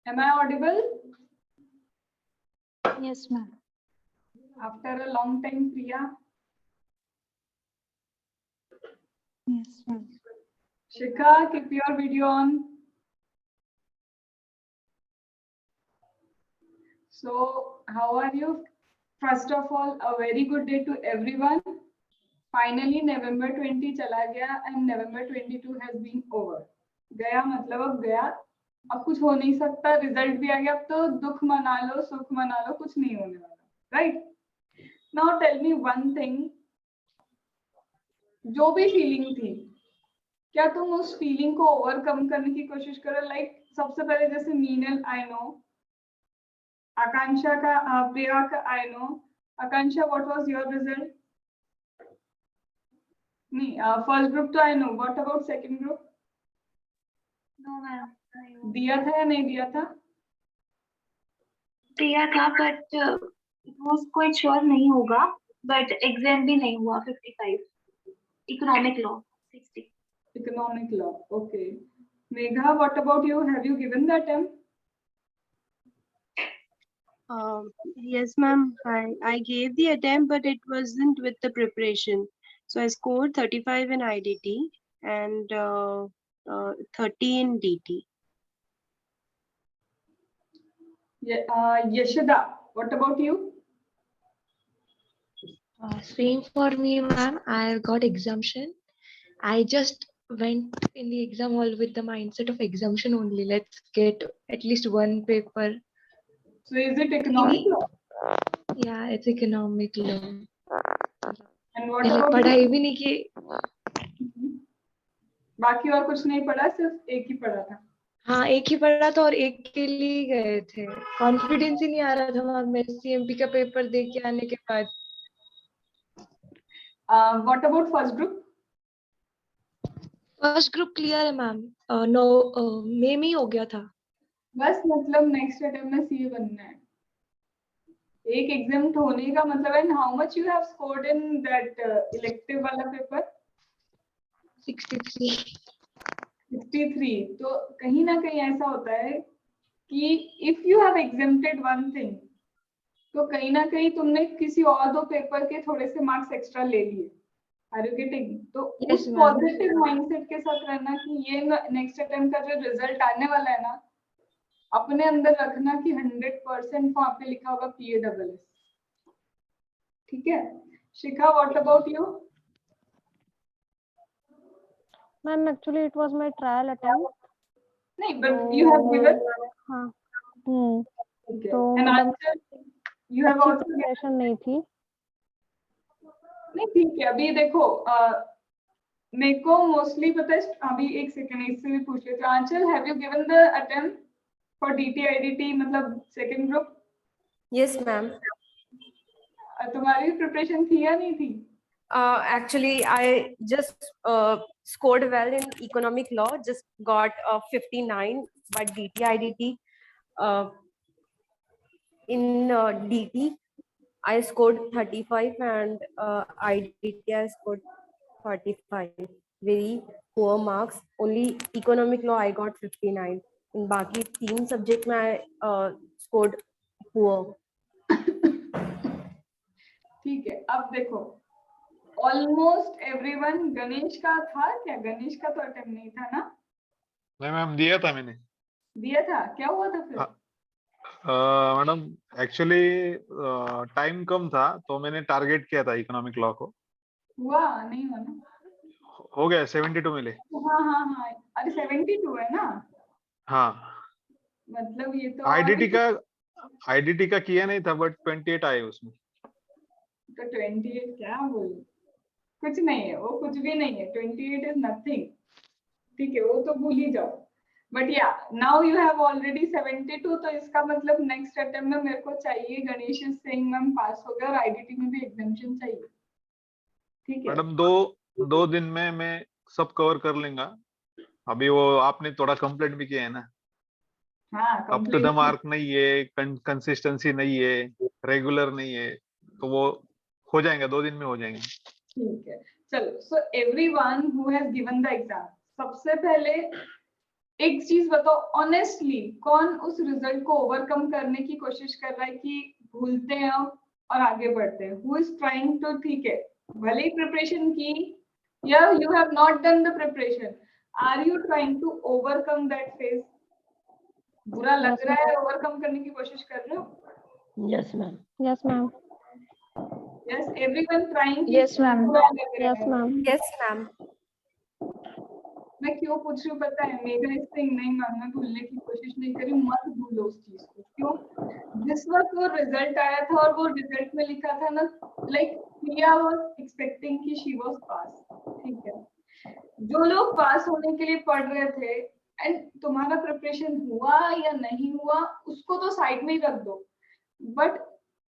Am I audible? Yes, ma'am. After a long time, Priya. Yes, ma'am. Shikha, keep your video on. So, how are you? First of all, a very good day to everyone. Finally, November 20 चला गया and November 22 has been over. गया मतलब अब गया, अब कुछ हो नहीं सकता, रिजल्ट भी आ गया, अब तो दुख मना लो, सुख मना लो, कुछ नहीं होने वाला, right? Now tell me one thing, जो भी फीलिंग थी, क्या तुम उस फीलिंग को ओवरकम करने की कोशिश करो? लाइक सबसे पहले जैसे मीनल, आई नो, आकांक्षा का, प्रिया का, I know. Akanksha, what was your result? नहीं, फर्स्ट ग्रुप तो I know, what about second group? No, ma'am. दिया था या नहीं दिया था? दिया था, but वो कोई श्योर नहीं होगा, but एग्जाम भी नहीं हुआ. 55 economic law 60. Economic law, okay. Megha, what about you? Have you given the attempt? Yes, ma'am. I gave the attempt, but it wasn't with the preparation. So I scored 35 in IDT and 30 in DT. Yashada, what about you? Same for me, ma'am. I got exemption. I just went in the exam hall with the mindset of exemption only. Let's get at least one paper. So is it economic law? Yeah, it's economic law. And what मैंने about पढ़ाई you? भी नहीं की. बाकी और कुछ नहीं पढ़ा, सिर्फ एक ही पढ़ा था? हाँ, एक ही पढ़ा था और एक के लिए गए थे. कॉन्फिडेंस ही नहीं आ रहा था मैम, CMP का पेपर दे के आने के बाद. What about first group? First group clear है मैम. नो, मई में ही हो गया था. बस मतलब नेक्स्ट अटेम्प्ट में सीए बनना है. एक एग्जाम होने का मतलब, and how much you have scored in that elective वाला पेपर? 63. 63. तो कहीं ना कहीं ऐसा होता है कि if you have exempted one thing, तो कहीं ना कहीं तुमने किसी और दो पेपर के थोड़े से मार्क्स एक्स्ट्रा ले लिए. Are you getting? तो Yes, उस ma'am. पॉजिटिव माइंडसेट के साथ रहना कि ये नेक्स्ट अटेम्प्ट का जो रिजल्ट आने वाला है ना, अपने अंदर रखना कि 100% वहां पे लिखा होगा PASS. ठीक है? Shikha, what about you? Ma'am, actually it was my trial attempt. नहीं, बट यू हैव गिवन. हाँ. ठीक है. तो एंड मतलब आंसर यू हैव अच्छी आल्सो गिवन. प्रिपरेशन नहीं थी. नहीं, ठीक है. अभी देखो, मेरे को मोस्टली पता है. अभी एक सेकंड, इससे भी पूछ लेते. Anchal, have you given the attempt for DT IDT, मतलब सेकंड ग्रुप? Yes, ma'am. तुम्हारी प्रिपरेशन थी या नहीं थी? Actually, I just scored well in economic law. Just got 59, but DT IDT. In DT, I scored 35, and IDT I scored 45. Very poor marks. Only economic law I got 59. In बाकी तीन subject में I scored poor. ठीक है. अब देखो, almost everyone. Ganesh का था क्या? गणेश का तो अटेम्प्ट नहीं था ना? नहीं मैम, दिया था मैंने. दिया था? क्या हुआ था फिर? मैडम एक्चुअली टाइम कम था, तो मैंने टारगेट किया था इकोनॉमिक लॉ को. हुआ नहीं हुआ ना? हो गया, 72 मिले. हाँ हाँ हाँ. अरे 72 है ना? हाँ. मतलब ये तो आईडीटी का किया नहीं था, बट 28 आए उसमें. तो 28 क्या बोल, कुछ नहीं है वो, कुछ भी नहीं है. 28 इज नथिंग. ठीक है, वो तो भूल ही जाओ. बट या, नाउ यू हैव ऑलरेडी 72. तो इसका मतलब नेक्स्ट अटेम्प्ट में मेरे को चाहिए गणेश सिंह मैम पास हो गया, और आईडीटी में भी एग्जामिशन चाहिए. ठीक है मैडम, दो दिन में मैं सब कवर कर लूंगा. अभी वो आपने थोड़ा कंप्लेंट भी किया है ना. हाँ, अप टू द मार्क नहीं है, कंसिस्टेंसी नहीं है, रेगुलर नहीं है, तो वो हो जाएगा, 2 दिन में हो जाएंगे. ठीक है. चलो, so everyone who has given the exam, सबसे पहले एक चीज बताओ ऑनेस्टली, कौन उस रिजल्ट को ओवरकम करने की कोशिश कर रहा है कि भूलते हैं और आगे बढ़ते हैं? हु इज ट्राइंग टू, ठीक है भले ही प्रिपरेशन की या you have not done the preparation, are you trying to overcome that phase? बुरा लग Yes, रहा है, ओवरकम करने की कोशिश कर रहे हो? yes ma'am. Yes everyone trying? Yes, ma'am. बुरा लग रहा Yes है। ma'am. Yes, ma'am. मैं क्यों पूछ रही हूँ पता है? मेरा इस थिंग नहीं मानना, भूलने की कोशिश नहीं करी, मत भूलो उस चीज को। क्यों? जिस वक्त वो रिजल्ट आया था और वो रिजल्ट में लिखा था ना, लाइक प्रिया वाज एक्सपेक्टिंग कि शी वाज पास, ठीक है? जो लोग पास होने के लिए पढ़ रहे थे, एंड तुम्हारा प्रिपरेशन हुआ या नहीं हुआ उसको तो साइड में ही रख दो, बट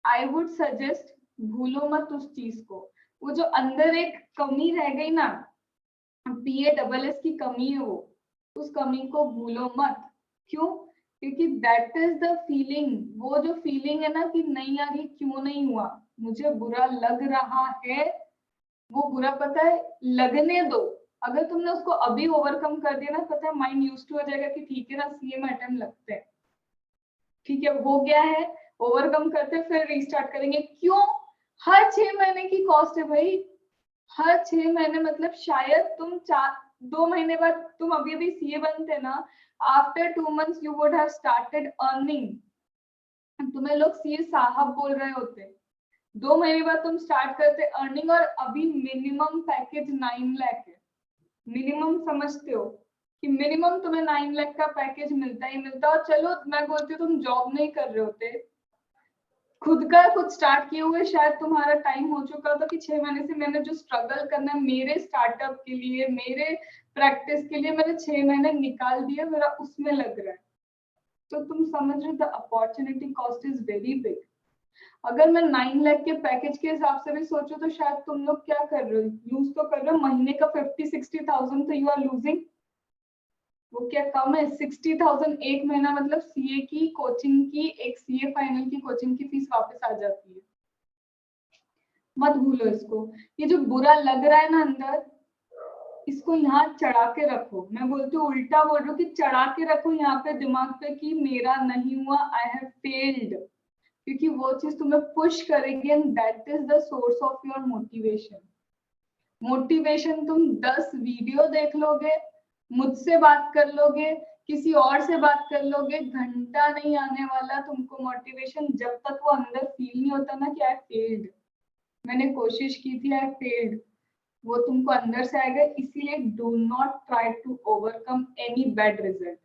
आई वुड सजेस्ट भूलो मत उस चीज को। वो जो अंदर एक कमी रह गई ना, PASS की कमी है, वो उस कमी को भूलो मत। क्यों? क्योंकि दैट इज द फीलिंग, वो जो फीलिंग है ना कि नहीं यार ये क्यों नहीं हुआ, मुझे बुरा लग रहा है, वो बुरा पता है लगने दो। अगर तुमने उसको अभी ओवरकम कर दिया ना, पता है माइंड यूज्ड टू हो जाएगा कि ठीक है ना सीए में अटेम्प्ट लगते हैं, ठीक है हो गया है, ओवरकम करते हैं, फिर रीस्टार्ट करेंगे। क्यों? हर 6 महीने की कॉस्ट है भाई, हर 6 महीने, मतलब शायद तुम 2 महीने बाद तुम अभी सीए बनते ना, after 2 months you would have started earning, तुम्हें लोग सीए साहब बोल रहे होते। 2 महीने बाद तुम स्टार्ट करते अर्निंग, और अभी मिनिमम पैकेज 9 लाख है। मिनिमम समझते हो कि मिनिमम तुम्हें 9 लाख का पैकेज मिलता ही मिलता। और चलो मैं बोलती हूँ तुम जॉब नहीं कर रहे होते, खुद का कुछ स्टार्ट किए हुए शायद तुम्हारा टाइम हो चुका था कि 6 महीने से मैंने जो स्ट्रगल करना है मेरे स्टार्टअप के लिए, मेरे प्रैक्टिस के लिए, मैंने 6 महीने निकाल दिए, मेरा उसमें लग रहा है। तो तुम समझ रहे हो the opportunity cost is very big. अगर मैं 9 लाख के पैकेज के हिसाब से भी सोचूं तो शायद तुम लोग क्या कर रहे हो, यूज तो कर रहे हो महीने का 50-60,000, तो यू आर लूजिंग। वो क्या कम है? 60,000 एक महीना, मतलब सीए की कोचिंग की, एक सीए फाइनल की कोचिंग की फीस वापस आ जाती है। मत भूलो इसको। ये जो बुरा लग रहा है ना अंदर, इसको यहाँ चढ़ा के रखो। मैं बोलती हूँ उल्टा बोल रही हूँ कि चढ़ा के रखो यहाँ पे दिमाग पे कि मेरा नहीं हुआ, आई हैव फेल्ड, क्योंकि वो चीज तुम्हें पुश करेगी, and that is the source of your motivation. Motivation तुम 10 वीडियो देख लोगे, मुझसे बात कर लोगे, किसी और से बात कर लोगे, घंटा नहीं आने वाला तुमको मोटिवेशन, जब तक वो अंदर फील नहीं होता ना कि आई फेल्ड, मैंने कोशिश की थी, आई फेल्ड, वो तुमको अंदर से आएगा। इसीलिए do not try to overcome any bad result.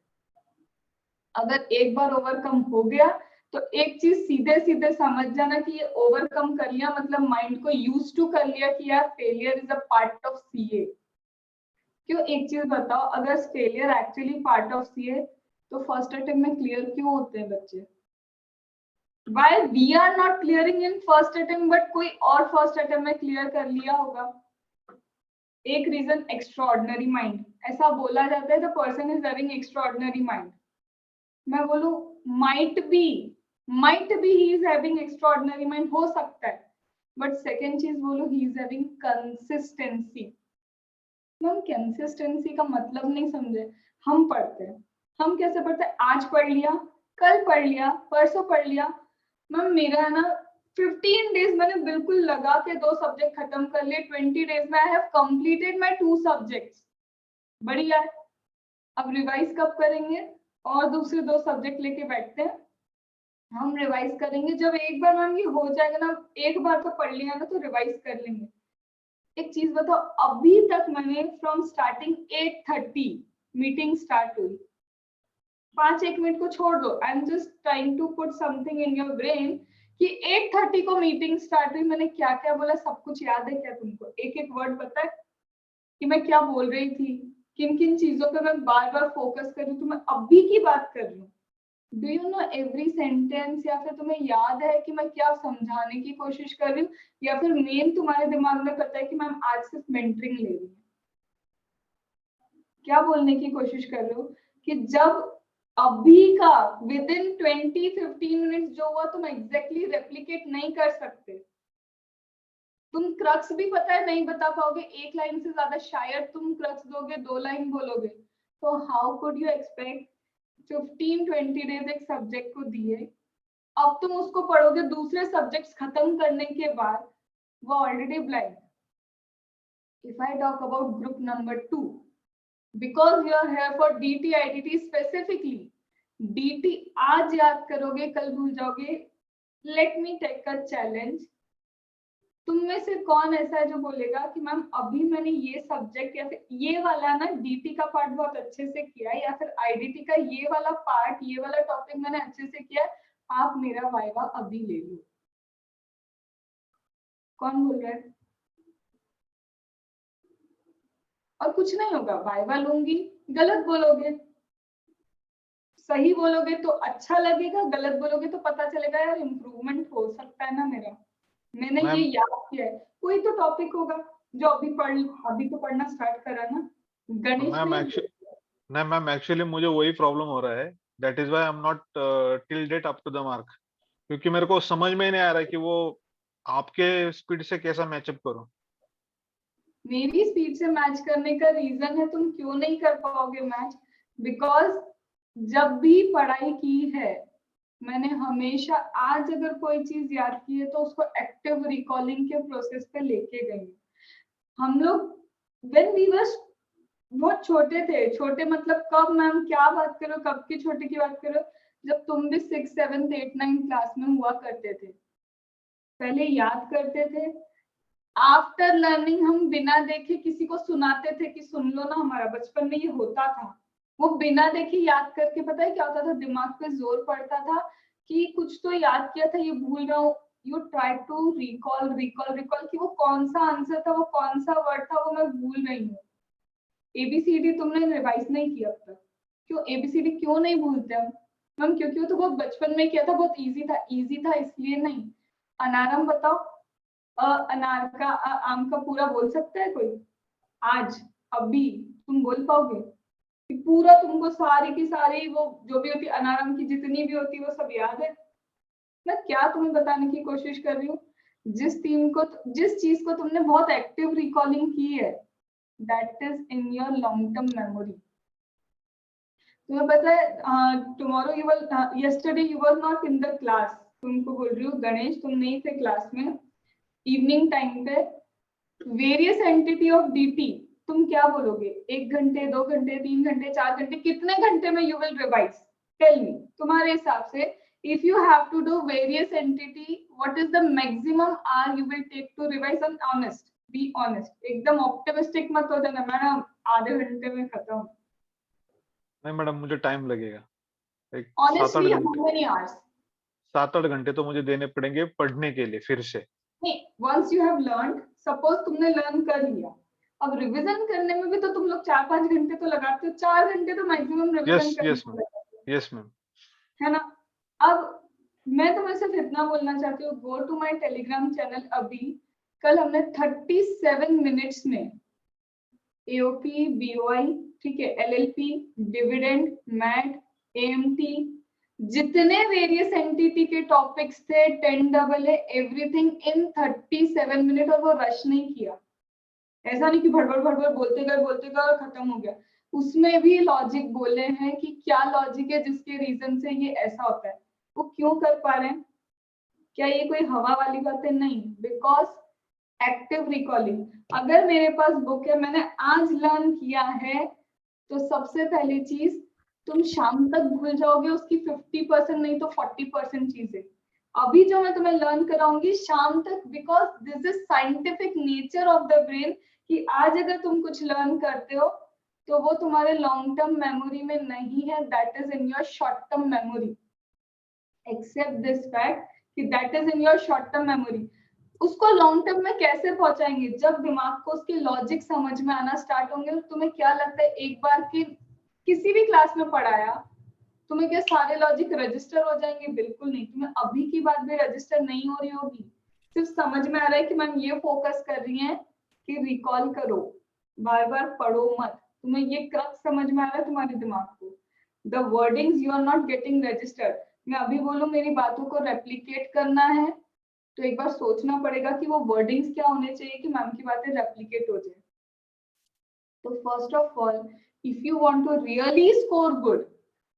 अगर एक बार ओवरकम हो गया तो एक चीज सीधे सीधे समझ जाना कि ये ओवरकम कर लिया, मतलब माइंड को यूज टू कर लिया कि यार failure is a part of CA. क्यों? एक चीज बताओ, अगर failure actually part of CA तो फर्स्ट अटेम्प्ट में क्लियर क्यों होते हैं बच्चे? Why we are not clearing in first attempt but कोई और फर्स्ट अटेम्प्ट में क्लियर कर लिया होगा? एक रीजन एक्स्ट्राऑर्डिनरी माइंड। ऐसा बोला जाता है the person is having extraordinary mind. मैं बोलूं might be he is having extraordinary mind, हो सकता है, बट सेकंड चीज बोलो he is having consistency. Ma'am consistency का मतलब नहीं समझे। हम पढ़ते हैं, हम कैसे पढ़ते हैं? आज पढ़ लिया, कल पढ़ लिया, परसों पढ़ लिया। मैम मेरा है ना 15 डेज मैंने बिल्कुल लगा के 2 सब्जेक्ट खत्म कर लिए, 20 डेज में I have completed my 2 subjects. बढ़िया है। अब रिवाइज कब करेंगे? और दूसरे 2 सब्जेक्ट लेके बैठते हैं, हम रिवाइज करेंगे। जब एक बार मैम ये हो जाएगा ना, एक बार तो पढ़ लिया ना, तो रिवाइज कर लेंगे। एक चीज बताओ, अभी तक मैंने फ्रॉम स्टार्टिंग 8:30 मीटिंग स्टार्ट हुई, 5-1 मिनट को छोड़ दो, I am just trying to put something in your brain कि 8:30 को मीटिंग स्टार्ट हुई, मैंने क्या क्या बोला, सब कुछ याद है क्या तुमको? एक एक वर्ड पता है कि मैं क्या बोल रही थी, किन किन चीजों पे मैं बार बार फोकस कर रही हूँ? तो मैं अभी की बात कर रही हूँ। Do you know every sentence? या फिर तुम्हें याद है कि मैं क्या समझाने की कोशिश कर रही हूँ? या फिर मेन तुम्हारे दिमाग में पता है कि मैम आज सिर्फ मेंटरिंग ले रही हूँ? क्या बोलने की कोशिश कर रहे हो कि जब अभी का विद इन 20-15 मिनट्स जो हुआ तुम एग्जैक्टली रेप्लिकेट नहीं कर सकते। तुम क्रक्स भी पता है नहीं बता पाओगे, एक लाइन से ज्यादा शायद तुम क्रक्स दोगे, 2 लाइन बोलोगे, तो how could you expect 15-20 days एक सब्जेक्ट को दिए, अब तुम उसको पढ़ोगे दूसरे सब्जेक्ट्स खत्म करने के बाद, वो already blank. If I talk about group number 2, because you are here for DT IDT specifically, DT आज याद करोगे कल भूल जाओगे. Let me take a challenge. तुम में से कौन ऐसा है जो बोलेगा कि मैम अभी मैंने ये सब्जेक्ट या फिर ये वाला ना डीटी का पार्ट बहुत अच्छे से किया है, या फिर आईडीटी का ये वाला पार्ट, ये वाला टॉपिक मैंने अच्छे से किया है, आप मेरा वाइवा अभी ले लो. कौन बोल रहा है? और कुछ नहीं होगा, वाइवा लूंगी, गलत बोलोगे, सही बोलोगे तो अच्छा लगेगा, गलत बोलोगे तो पता चलेगा यार इम्प्रूवमेंट हो सकता है ना मेरा, मैंने ये मैम याद किया है. कोई तो टॉपिक होगा जो अभी तो पढ़ना स्टार्ट करा ना. गणेश मैम एक्चुअली मुझे वही प्रॉब्लम हो रहा है. That is why I am not till date up to the mark, क्योंकि मेरे को समझ में ही नहीं आ रहा है कि वो आपके स्पीड से कैसा मैचअप करूं. मेरी स्पीड से मैच करने का रीजन है तुम क्यों नहीं कर पाओगे मैच, बिकॉज जब भी पढ़ाई की है मैंने हमेशा, आज अगर कोई चीज याद की है तो उसको एक्टिव रिकॉलिंग के प्रोसेस पे लेके गई. हम लोग व्हेन वी वर बहुत छोटे थे, छोटे मतलब कब मैम क्या बात करो, कब की छोटे की बात करो, जब तुम भी 6, 7, 8, 9 क्लास में हुआ करते थे. पहले याद करते थे, आफ्टर लर्निंग हम बिना देखे किसी को सुनाते थे कि सुन लो ना, हमारा बचपन में ये होता था. वो बिना देखे याद करके पता है क्या होता था, दिमाग पे जोर पड़ता था कि कुछ तो याद किया था ये भूल रहा हूँ. यू ट्राई टू रिकॉल कि वो कौन सा आंसर था, वो कौन सा वर्ड था, वो मैं भूल रही हूँ. एबीसीडी तुमने रिवाइज नहीं किया अब तक. क्यों एबीसीडी क्यों नहीं भूलते हम मैम? क्योंकि वो तो बहुत बचपन में किया था, बहुत इजी था इसलिए नहीं. अनारम बताओ, अनार का आम का पूरा बोल सकता है कोई? आज अभी तुम बोल पाओगे कि पूरा तुमको सारी की सारी वो जो भी होती अनारम की जितनी भी होती वो सब याद है? मैं क्या तुम्हें बताने की कोशिश कर रही हूँ, जिस चीज को तुमने बहुत एक्टिव रिकॉलिंग की है, that is in your long term memory. तुम्हें पता है tomorrow you were yesterday you were not in the class. तुमको बोल रही हूँ गणेश, तुम नहीं थे क्लास में. इवनिंग टाइम पे वेरियस एंटिटी ऑफ डीटी तुम क्या बोलोगे? 1 घंटे, 2 घंटे, 3 घंटे, 4 घंटे, कितने घंटे में you will revise? Tell me, तुम्हारे हिसाब से if you have to do various entity what is the maximum hour you will take to revise? And honest, be honest, एकदम ऑप्टिमिस्टिक मत हो जाना मैडम आधे घंटे में खत्म. नहीं मैडम, मुझे टाइम लगेगा. एक ऑनेस्टली हाउ मेनी आवर्स? 7-8 घंटे तो मुझे देने पड़ेंगे पढ़ने के लिए फिर से. नहीं, once you have learned, suppose तुमने लर्न कर लिया, अब रिवीजन करने में भी तो तुम लोग 4-5 घंटे तो लगाते हो. 4 घंटे तो मैक्सिमम रिवीजन करने में लगाते हो, यस मैम. है ना? अब मैं तुम्हें सिर्फ इतना बोलना चाहती हूँ, go to my Telegram channel. अभी कल हमने 37 मिनट्स में एओपी, बीओआई, ठीक है, एलएलपी, डिविडेंड, मैट, एएमटी, जितने वेरियस एंटिटी के टॉपिक्स थे, 10 AA एवरीथिंग इन 37 मिनट. और वो रश नहीं किया, ऐसा नहीं कि भड़बड़ बोलते गए और खत्म हो गया. उसमें भी लॉजिक बोले हैं कि क्या लॉजिक है जिसके रीजन से ये ऐसा होता है. वो क्यों कर पा रहे हैं? क्या ये कोई हवा वाली बात है? नहीं, बिकॉज एक्टिव रिकॉलिंग. अगर मेरे पास बुक है, मैंने आज लर्न किया है, तो सबसे पहली चीज तुम शाम तक भूल जाओगे उसकी 50% नहीं तो 40% चीजें. अभी जो मैं तुम्हें लर्न कराऊंगी शाम तक, because this is scientific nature of the brain कि आज अगर तुम कुछ लर्न करते हो तो वो तुम्हारे लॉन्ग टर्म मेमोरी में नहीं है, that is in your short term memory. Except this fact कि that is in your short term memory. उसको लॉन्ग टर्म में कैसे पहुंचाएंगे? जब दिमाग को उसके लॉजिक समझ में आना स्टार्ट होंगे. तो तुम्हें क्या लगता है, एक बार की किसी भी क्लास में पढ़ाया, तुम्हें क्या सारे लॉजिक रजिस्टर हो जाएंगे? बिल्कुल नहीं. तुम्हें अभी की बात भी रजिस्टर नहीं हो रही होगी, सिर्फ समझ में आ रहा है कि मैम ये फोकस कर रही है कि रिकॉल करो, बार बार पढ़ो मत. तुम्हें ये क्रक्स समझ में आ रहा है तुम्हारे दिमाग को. The wordings you are not getting registered. मैं अभी बोलूं मेरी बातों को रेप्लिकेट करना है तो एक बार सोचना पड़ेगा कि वो वर्डिंग्स क्या होने चाहिए कि मैम की बातें रेप्लिकेट हो जाए. तो first of all if you want to really score good,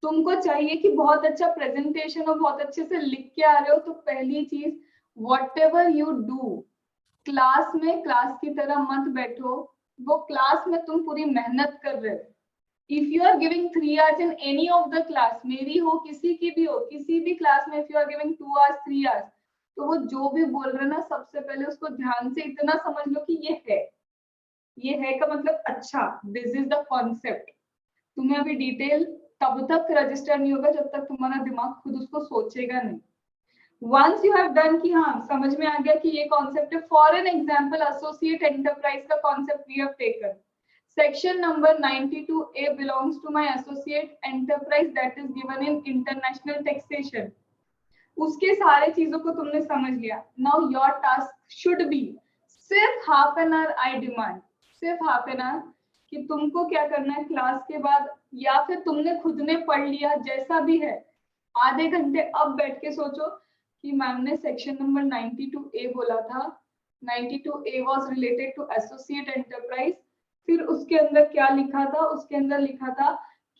तुमको चाहिए कि बहुत अच्छा प्रेजेंटेशन हो, बहुत अच्छे से लिख के आ रहे हो, तो पहली चीज व्हाटएवर यू डू, क्लास में क्लास की तरह मत बैठो, वो क्लास में तुम पूरी मेहनत कर रहे हो। If you are giving 3 hours in any of the class, मेरी हो किसी की भी हो, किसी भी क्लास में if you are giving 2 hours 3 hours, तो वो जो भी बोल रहे हैं ना, सबसे पहले उसको ध्यान से इतना समझ लो कि ये है का मतलब अच्छा, दिस इज द कॉन्सेप्ट। तुम्हें अभी डिटेल तब तक रजिस्टर नहीं होगा जब तक तुम्हारा दिमाग खुद उसको सोचेगा नहीं। वंस यू हैव डन कि हाँ समझ में आ गया कि ये कॉन्सेप्ट है, for an example associate enterprise का concept we have taken, section number 92A belongs to my associate enterprise that is given in international taxation। उसके सारे चीजों को तुमने समझ लिया। Now your task should be सिर्फ half an hour, I demand सिर्फ हाफ एन आवर, कि तुमको क्या करना है क्लास के बाद, या फिर तुमने खुद ने पढ़ लिया जैसा भी है, आधे घंटे अब बैठ के सोचो कि मैम ने सेक्शन नंबर 92A बोला था, 92A was related to associate enterprise, फिर उसके अंदर क्या लिखा था, उसके अंदर लिखा था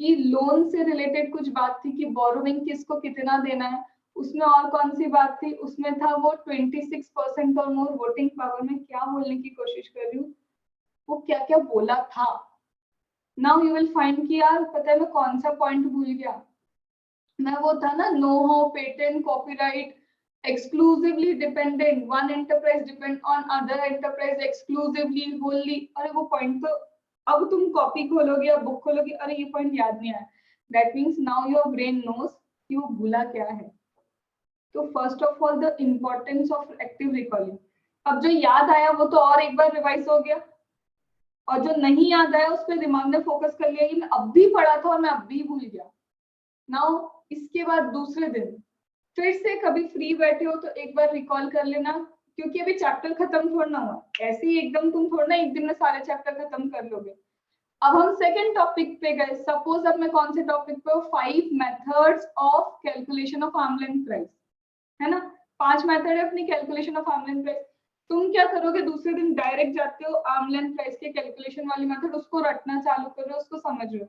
कि लोन से रिलेटेड कुछ बात थी कि बोरोइंग किसको कितना देना है, उसमें और कौन सी बात थी, उसमें था वो 26% और मोर वोटिंग पावर में क्या बोलने की कोशिश कर रही हूँ, वो क्या क्या बोला था। नाउ यू विल फाइंड कि यार पता है मैं कौन सा पॉइंट भूल गया, मैं वो था ना know how patent copyright exclusively dependent, one enterprise depend on other enterprise exclusively wholly, अरे वो पॉइंट तो अब तुम कॉपी खोलोगे या बुक खोलोगे, अरे ये पॉइंट याद नहीं आया, that means now your brain knows कि वो भूला क्या है। तो first of all the importance of active recalling, अब जो याद आया वो तो और एक बार रिवाइज हो गया, और जो नहीं याद आया उस पर दिमाग ने फोकस कर लिया कि मैं अब भी पढ़ा था और मैं अब भी भूल गया। नाउ इसके बाद दूसरे दिन फिर से कभी फ्री बैठे हो तो एक बार रिकॉल कर लेना, क्योंकि अभी चैप्टर खत्म थोड़ा ना हुआ, ऐसे ही एकदम तुम थोड़ा ना एक दिन में सारे चैप्टर खत्म कर लोगे। अब हम सेकंड टॉपिक पे गए, सपोज अब मैं कौन से टॉपिक पे हूँ, 5 methods of calculation of arm length price, है ना, 5 मेथड है अपनी calculation of arm length price. तुम क्या करोगे, दूसरे दिन डायरेक्ट जाते हो आर्म लेंथ प्राइस के कैलकुलेशन वाली मेथड, उसको रटना चालू कर रहे हो, उसको समझ रहे हो,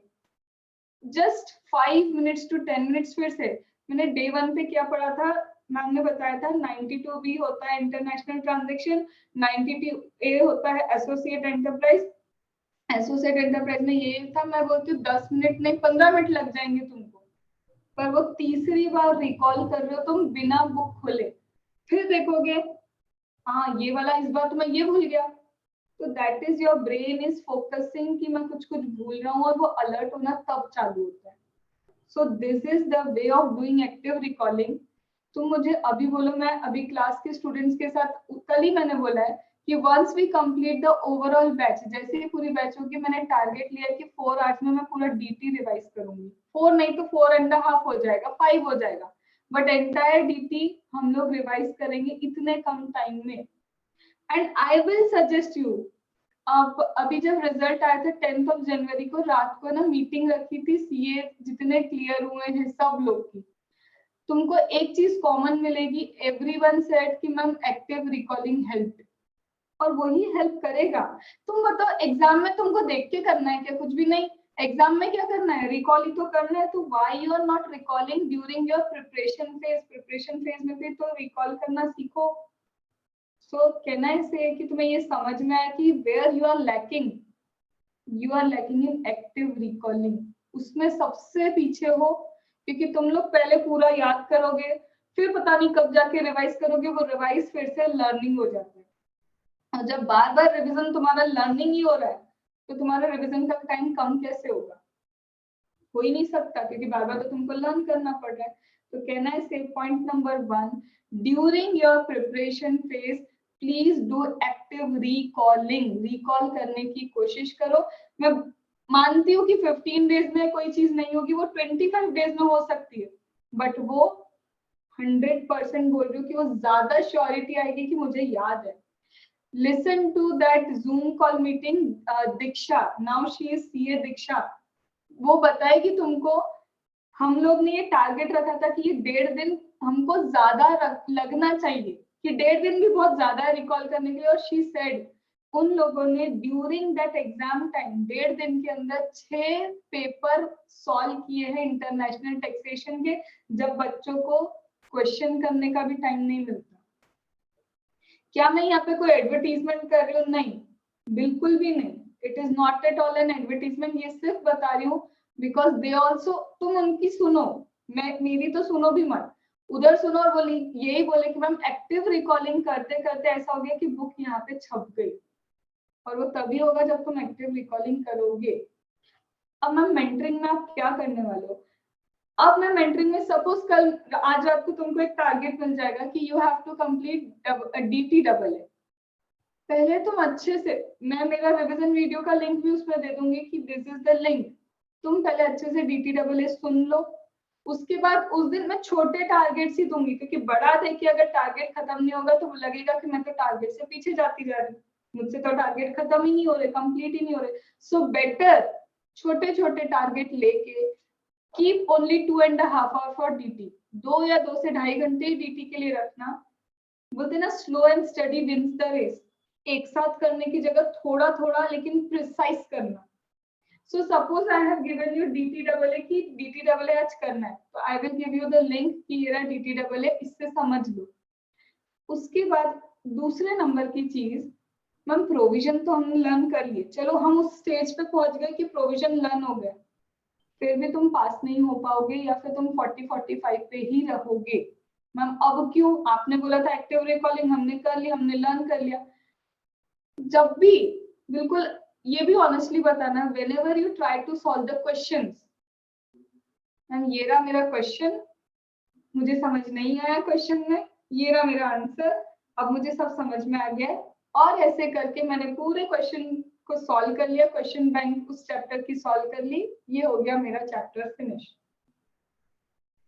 जस्ट 5 मिनट्स टू 10 मिनट्स। फिर से मैंने डे 1 पे क्या पढ़ा था, मैम ने बताया था 92B होता है इंटरनेशनल ट्रांजैक्शन, 92A होता है एसोसिएट एंटरप्राइज। एसोसिएट एंटरप्राइज में ये था, मैं बोलती हूँ 10 मिनट नहीं 15 मिनट लग जाएंगे तुमको, पर वो तीसरी बार रिकॉल कर रहे हो तुम बिना बुक खोले, फिर देखोगे हाँ ये वाला इस बार तो मैं ये भूल गया, तो that is your brain is focusing कि मैं कुछ कुछ भूल रहा हूँ, और वो अलर्ट होना तब चालू होता है। So this is the way of doing active recalling. तुम मुझे अभी बोलो, मैं अभी क्लास के स्टूडेंट्स के साथ कल ही मैंने बोला है कि once we complete the overall batch, जैसे ही पूरी बैच होगी, मैंने टारगेट लिया कि 4 आवर्स में मैं पूरा डीटी रिवाइज करूंगी, 4 नहीं तो 4.5 हो जाएगा, 5 हो जाएगा, बट एंटायर डीटी हम लोग रिवाइज करेंगे इतने कम टाइम में। And I will suggest you, अब अभी जब रिजल्ट आया था 10th जनवरी को, रात को ना मीटिंग रखी थी सीए जितने क्लियर हुए हैं सब लोग की, तुमको एक चीज कॉमन मिलेगी, एवरीवन सेड कि मैम एक्टिव रिकॉलिंग हेल्प, और वही हेल्प करेगा। तुम बताओ एग्जाम में तुमको देख के करना है क्या, कुछ भी नहीं, एग्जाम में क्या करना है, रिकॉल ही तो करना है, तो why you are not recalling during your preparation phase, preparation phase में भी तो रिकॉल करना सीखो। सो कैन आई से कि तुम्हें ये समझ में आया कि where you are lacking in active recalling, उसमें सबसे पीछे हो, क्योंकि तुम लोग पहले पूरा याद करोगे, फिर पता नहीं कब जाके रिवाइज करोगे, वो रिवाइज फिर से लर्निंग हो जाता है, और जब बार बार रिवीजन तुम्हारा लर्निंग ही हो रहा है तो तुम्हारा रिवीजन का टाइम कम कैसे होगा, हो ही नहीं सकता, क्योंकि बार बार तो तुमको लर्न करना पड़ रहा है। तो कैन आई से point number 1, during your preparation phase please do active recalling, recall करने की कोशिश करो। मैं मानती हूँ कि 15 डेज में कोई चीज नहीं होगी, वो 25 डेज में हो सकती है, बट वो 100% बोल रही हूँ कि वो ज्यादा श्योरिटी आएगी कि मुझे याद है। Listen to that Zoom call meeting, Diksha, now she is CA Diksha, वो बताएगी तुमको, हम लोग ने ये टारगेट रखा था कि ये 1.5 दिन हमको ज्यादा लगना चाहिए, कि 1.5 दिन भी बहुत ज्यादा है रिकॉल करने के लिए, और she said उन लोगों ने ड्यूरिंग दैट एग्जाम टाइम 1.5 दिन के अंदर 6 पेपर सॉल्व किए हैं इंटरनेशनल टैक्सेशन के, जब बच्चों को क्वेश्चन करने का भी टाइम नहीं मिलता। क्या मैं यहाँ पे कोई एडवर्टीजमेंट कर रही हूँ? नहीं, बिल्कुल भी नहीं। It is not at all N advertisement. ये सिर्फ बता रही हूँ बिकॉज दे ऑल्सो, तुम उनकी सुनो, मैं मेरी तो सुनो भी मत, उधर सुनो और बोली यही बोले कि मैम एक्टिव रिकॉलिंग करते करते ऐसा हो गया कि बुक यहाँ पे छप गई, और वो तभी होगा जब तुम एक्टिव रिकॉलिंग करोगे। अब मैम मेंटरिंग में आप क्या करने वाले हो? अब मैं मेंटरिंग में सपोज कल आज रात को तुमको एक टारगेट मिल जाएगा कि you have to complete DTAA। पहले तुम अच्छे से, मैं मेरा रिवीजन वीडियो का लिंक भी उसमें दे दूंगी कि दिस इज द लिंक, तुम पहले अच्छे से DTAA सुन लो। उसके बाद उस दिन मैं छोटे टारगेट्स ही दूंगी, क्योंकि बड़ा देखिए अगर टारगेट खत्म नहीं होगा तो लगेगा कि मैं तो टारगेट से पीछे जाती जा रही, मुझसे तो टारगेट खत्म ही नहीं हो रहे, कंप्लीट ही नहीं हो रहे। सो बेटर छोटे छोटे टारगेट लेके keep only 2.5 hour for DT, 2 या 2 से 2.5 घंटे ही DT के लिए रखना। बोलते ना slow and steady wins the race, एक साथ करने की जगह थोड़ा थोड़ा लेकिन प्रिसाइज करना। So suppose I have given you DTAA की DTAA आज करना है, तो I will give you the link कि ये रहा DTAA, इससे समझ लो। उसके बाद दूसरे नंबर की चीज, मैम प्रोविजन तो हमने लर्न कर लिए, चलो हम उस स्टेज पे पहुंच गए कि प्रोविजन लर्न हो गया, फिर भी तुम पास नहीं हो पाओगे या फिर तुम 40-45 पे ही रहोगे। मैम अब क्यों? आपने बोला था एक्टिव रिकॉलिंग, हमने कर लिया, हमने लर्न कर लिया। जब भी, बिल्कुल ये भी ऑनेस्टली बताना, whenever you try to solve the questions, ma'am ये रहा मेरा क्वेश्चन, मुझे समझ नहीं आया क्वेश्चन में, ये रहा मेरा आंसर, अब मुझे सब समझ में आ गया, और ऐसे करके मैंने पूरे क्वेश्चन को सॉल्व कर लिया, क्वेश्चन बैंक उस चैप्टर की सॉल्व कर ली, ये हो गया मेरा chapter finish.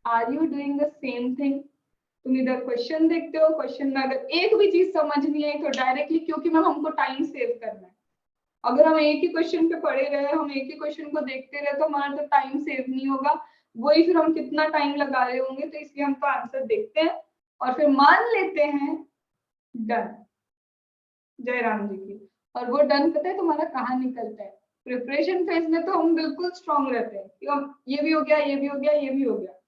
Are you doing the same thing? तुम इधर क्वेश्चन देखते हो, क्वेश्चन में अगर एक भी चीज समझ नहीं आई तो डायरेक्टली, क्योंकि मैम हमको टाइम सेव करना है, अगर हम एक ही क्वेश्चन पे पढ़े रहे, हम एक ही क्वेश्चन को देखते रहे तो हमारा तो टाइम सेव नहीं होगा, वही फिर हम कितना टाइम लगा रहे होंगे। तो इसलिए हम तो आंसर देखते हैं और फिर मान लेते हैं डन, जय राम जी की। और वो डन पता है तुम्हारा कहाँ निकलता है? प्रिपरेशन फेज में तो हम बिल्कुल स्ट्रांग रहते हैं कि हम ये भी हो गया, ये भी हो गया, ये भी हो गया।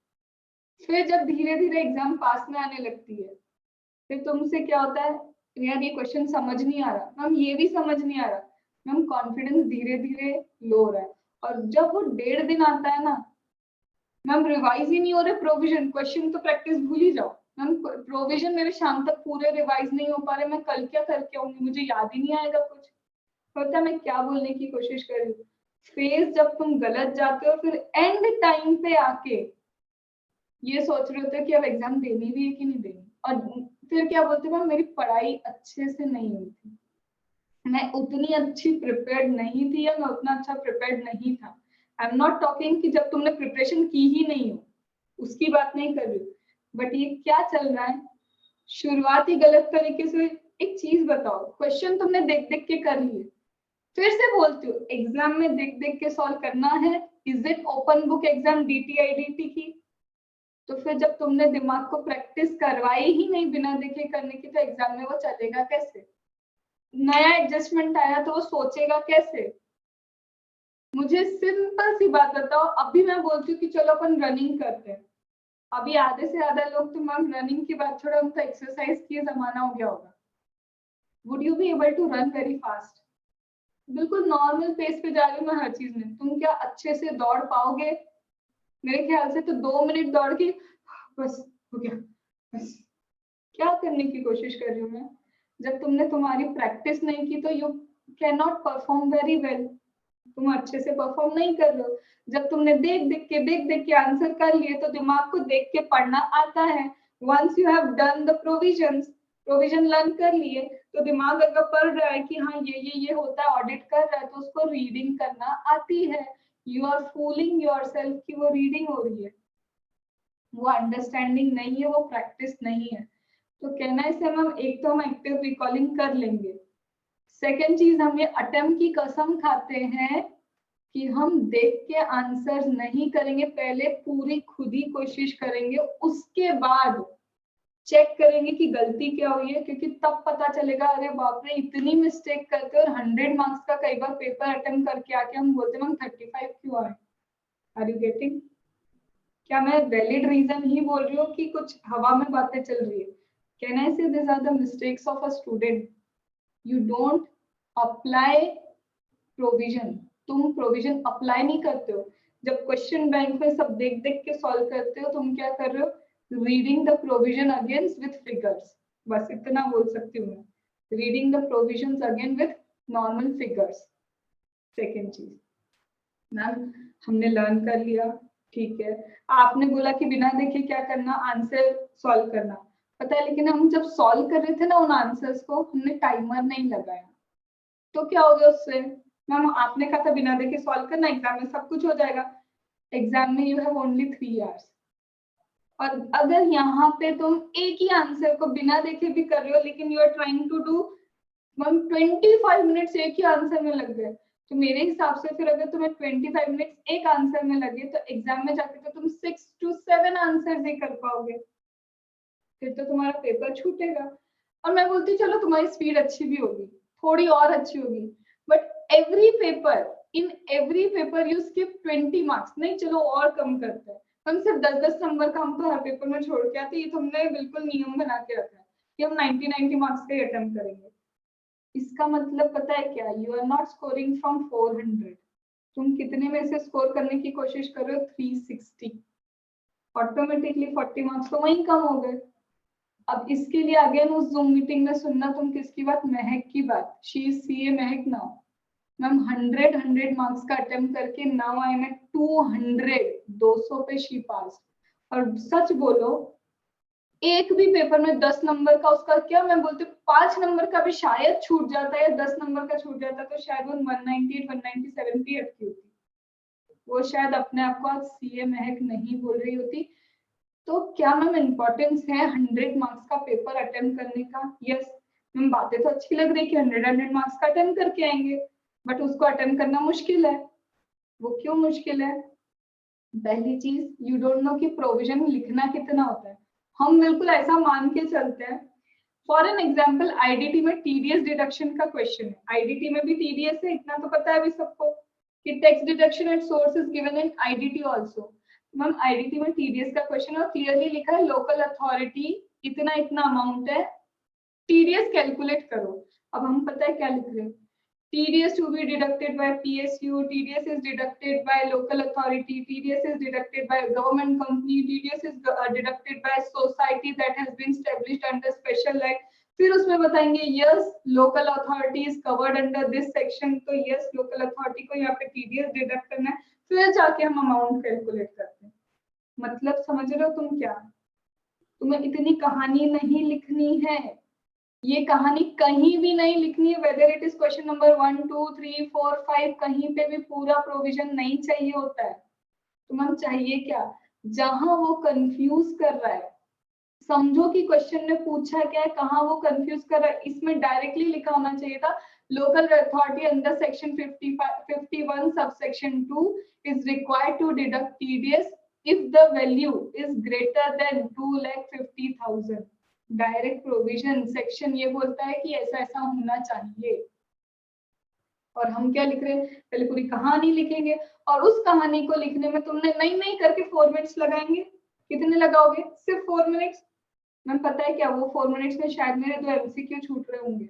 फिर जब धीरे धीरे एग्जाम पास में आने लगती है, फिर तुमसे क्या होता है, यार ये क्वेश्चन समझ नहीं आ रहा, मैम ये भी समझ नहीं आ रहा, मैम कॉन्फिडेंस धीरे धीरे लो हो रहा है। और जब वो 1.5 दिन आता है ना, मैम रिवाइज ही नहीं हो रहे प्रोविजन, क्वेश्चन तो प्रैक्टिस भूल ही जाओ, मैम प्रोविजन मेरे शाम तक पूरे रिवाइज नहीं हो पा रहे, मैं कल क्या करके आऊंगी, मुझे याद ही नहीं आएगा कुछ। पता मैं क्या बोलने की कोशिश कर रही हूँ? फेज जब तुम गलत जाते हो, फिर एंड टाइम पे आके ये सोच रहे होते हो कि अब एग्जाम देनी भी है कि नहीं देनी, और फिर क्या बोलते हो, मेरी पढ़ाई अच्छे से नहीं हुई थी, मैं उतनी अच्छी प्रिपेयर्ड नहीं थी, या मैं उतना अच्छा प्रिपेयर्ड नहीं था। आई एम नॉट टॉकिंग कि जब तुमने प्रिपरेशन की ही नहीं हो, उसकी बात नहीं कर रही हूँ, बट ये क्या चल रहा है, शुरुआती गलत तरीके से। एक चीज बताओ, क्वेश्चन तुमने देख देख के कर लिए, फिर से बोलती हूँ एग्जाम में देख देख के सॉल्व करना है, is it open book exam DTIDT की? तो फिर जब तुमने दिमाग को प्रैक्टिस करवाई ही नहीं बिना देखे करने की, तो एग्जाम में वो चलेगा कैसे? नया एडजस्टमेंट आया तो वो सोचेगा कैसे? मुझे सिंपल सी बात बताओ, अभी मैं बोलती हूँ कि चलो अपन रनिंग करते हैं, अभी आधे से ज्यादा लोग तो मैम रनिंग की बात छोड़ो, हम तो एक्सरसाइज की जमाना हो गया होगा। Would you be able to run very fast? बिल्कुल नॉर्मल पेस पे जा रही हूँ मैं हर चीज में, तुम क्या अच्छे से दौड़ पाओगे? मेरे ख्याल से तो 2 मिनट दौड़ के बस हो गया, बस। क्या करने की कोशिश कर रही हूँ मैं? जब तुमने तुम्हारी प्रैक्टिस नहीं की तो you can not perform very well, तुम अच्छे से परफॉर्म नहीं कर रहे हो। जब तुमने देख देख के आंसर कर लिए तो दिमाग को देख के पढ़ना आता है। Once you have done the provision learn कर लिए, तो दिमाग अगर पढ़ रहा है कि हाँ ये होता है, ऑडिट कर रहा है, तो उसको रीडिंग करना आती है। यू आर फूलिंग योरसेल्फ कि वो रीडिंग हो रही है, वो अंडरस्टैंडिंग नहीं है, वो प्रैक्टिस नहीं है। तो कहना है इसे मैम, एक तो हम एक्टिव रिकॉलिंग कर लेंगे, सेकेंड चीज हम ये अटेम्प्ट की कसम खाते हैं कि हम देख के आंसर नहीं करेंगे, पहले पूरी खुद ही कोशिश करेंगे, उसके बाद चेक करेंगे कि गलती क्या हुई है, क्योंकि तब पता चलेगा अरे बाप रे इतनी मिस्टेक करके और 100 मार्क्स का कई बार पेपर अटेम्प्ट करके आके हम बोलते मैम 35 क्यों आए। Are you getting? क्या मैं वैलिड रीजन ही बोल रही हूँ कि कुछ हवा में बातें चल रही है? Can I say this are the mistakes of a student? You don't apply provision. तुम प्रोविजन अप्लाई नहीं करते हो। जब क्वेश्चन बैंक में सब देख देख के सॉल्व करते हो, तुम क्या कर रहे हो? Reading the provision against with figures. बस इतना बोल सकती हूँ मैं, reading the provisions again with normal figures. Second चीज, मैम हमने लर्न कर लिया, ठीक है, आपने बोला कि बिना देखे क्या करना, आंसर सॉल्व करना, पता है, लेकिन हम जब सॉल्व कर रहे थे ना उन आंसर्स को, हमने टाइमर नहीं लगाया, तो क्या हो गया उससे? मैम आपने कहा था बिना देखे सॉल्व करना, एग्जाम में सब कुछ हो जाएगा। एग्जाम में यू हैव ओनली 3 आवर्स, और अगर यहाँ पे तुम एक ही आंसर को बिना देखे भी कर रहे हो, लेकिन you are trying to do, ma'am 25 minutes एक ही आंसर में लग गए, तो मेरे हिसाब से फिर अगर तुम्हें 25 मिनट्स एक आंसर में लगे, तो एग्जाम में जाके तो तुम 6 to 7 आंसर ही कर पाओगे, फिर तो तुम्हारा पेपर छूटेगा। और मैं बोलती चलो तुम्हारी स्पीड अच्छी भी होगी, थोड़ी और अच्छी होगी, but in every paper you skip 20 marks. नहीं चलो और कम करते हैं, हम सिर्फ 10-10 नंबर का हम तो हर पेपर में छोड़ के आते, ये तुमने बिल्कुल नियम बना के रखा है कि हम 90 मार्क्स का ही अटेम्प्ट करेंगे। इसका मतलब पता है क्या? You are not scoring from 400, तुम कितने में से स्कोर करने की कोशिश कर रहे हो? 360। ऑटोमेटिकली 40 मार्क्स तो वहीं कम हो गए। अब इसके लिए अगेन उस जूम मीटिंग में सुनना तुम किसकी बात? महक की बात। She is CA Mahak now. Ma'am 100 marks का अटेम्प्ट करके नाउ आई एम एट 200 पे शी पास। और सच बोलो, एक भी पेपर में 10 नंबर का उसका क्या, मैं बोलती हूँ 5 नंबर का भी शायद छूट जाता है, या 10 नंबर का छूट जाता, तो शायद वो 198 197 पे अटकी होती, वो शायद अपने आप को आज सीए महक नहीं बोल रही होती। तो क्या मैम इम्पोर्टेंस है 100 मार्क्स का पेपर अटेम्प्ट करने का? यस मैम, बातें तो अच्छी लग रही है कि 100 मार्क्स का अटेम्प्ट करके आएंगे, बट उसको अटेम्प्ट करना मुश्किल है। वो क्यों मुश्किल है? पहली चीज, यू डोंट नो कि प्रोविजन लिखना कितना होता है। हम बिल्कुल ऐसा मान के चलते हैं, फॉर एन एग्जाम्पल आईडीटी में टीडीएस डिडक्शन का क्वेश्चन है, आईडीटी में भी टीडीएस है, इतना तो पता है अभी सबको कि tax deduction at source is given in IDT also. Ma'am IDT में टीडीएस का क्वेश्चन और क्लियरली लिखा है लोकल अथॉरिटी इतना इतना अमाउंट है, टीडीएस कैलकुलेट करो। अब हम पता है क्या लिख रहे हैं? TDS to be deducted by PSU, TDS is deducted by local authority, TDS is deducted by government company, TDS is deducted by society that has been established under special act। फिर उसमें बताएंगे yes local authority is covered under this section, तो yes local authority को यहाँ पे TDS deduct करना है, फिर जाके हम अमाउंट कैलकुलेट करते हैं। मतलब समझ रहे हो तुम क्या? तुम्हें इतनी कहानी नहीं लिखनी है, ये कहानी कहीं भी नहीं लिखनी है, weather it is question number 1 2 3 4 5, कहीं पे भी पूरा प्रोविजन नहीं चाहिए होता है। तुम्हें चाहिए क्या? जहां वो कंफ्यूज कर रहा है, समझो कि क्वेश्चन ने पूछा क्या है, कहाँ वो कंफ्यूज कर रहा है, इसमें डायरेक्टली लिखा होना चाहिए था local authority under section 51 subsection 2 is required to deduct TDS if the value is greater than 2,50,000। Direct provision section ये बोलता है कि ऐसा ऐसा होना चाहिए, और हम क्या लिख रहे हैं? पहले पूरी कहानी लिखेंगे, और उस कहानी को लिखने में तुमने नहीं नहीं करके 4 मिनट्स लगाएंगे। कितने लगाओगे? सिर्फ 4 मिनट्स। मैम पता है क्या, वो 4 मिनट्स में शायद मेरे 2 एमसीक्यू छूट रहे होंगे,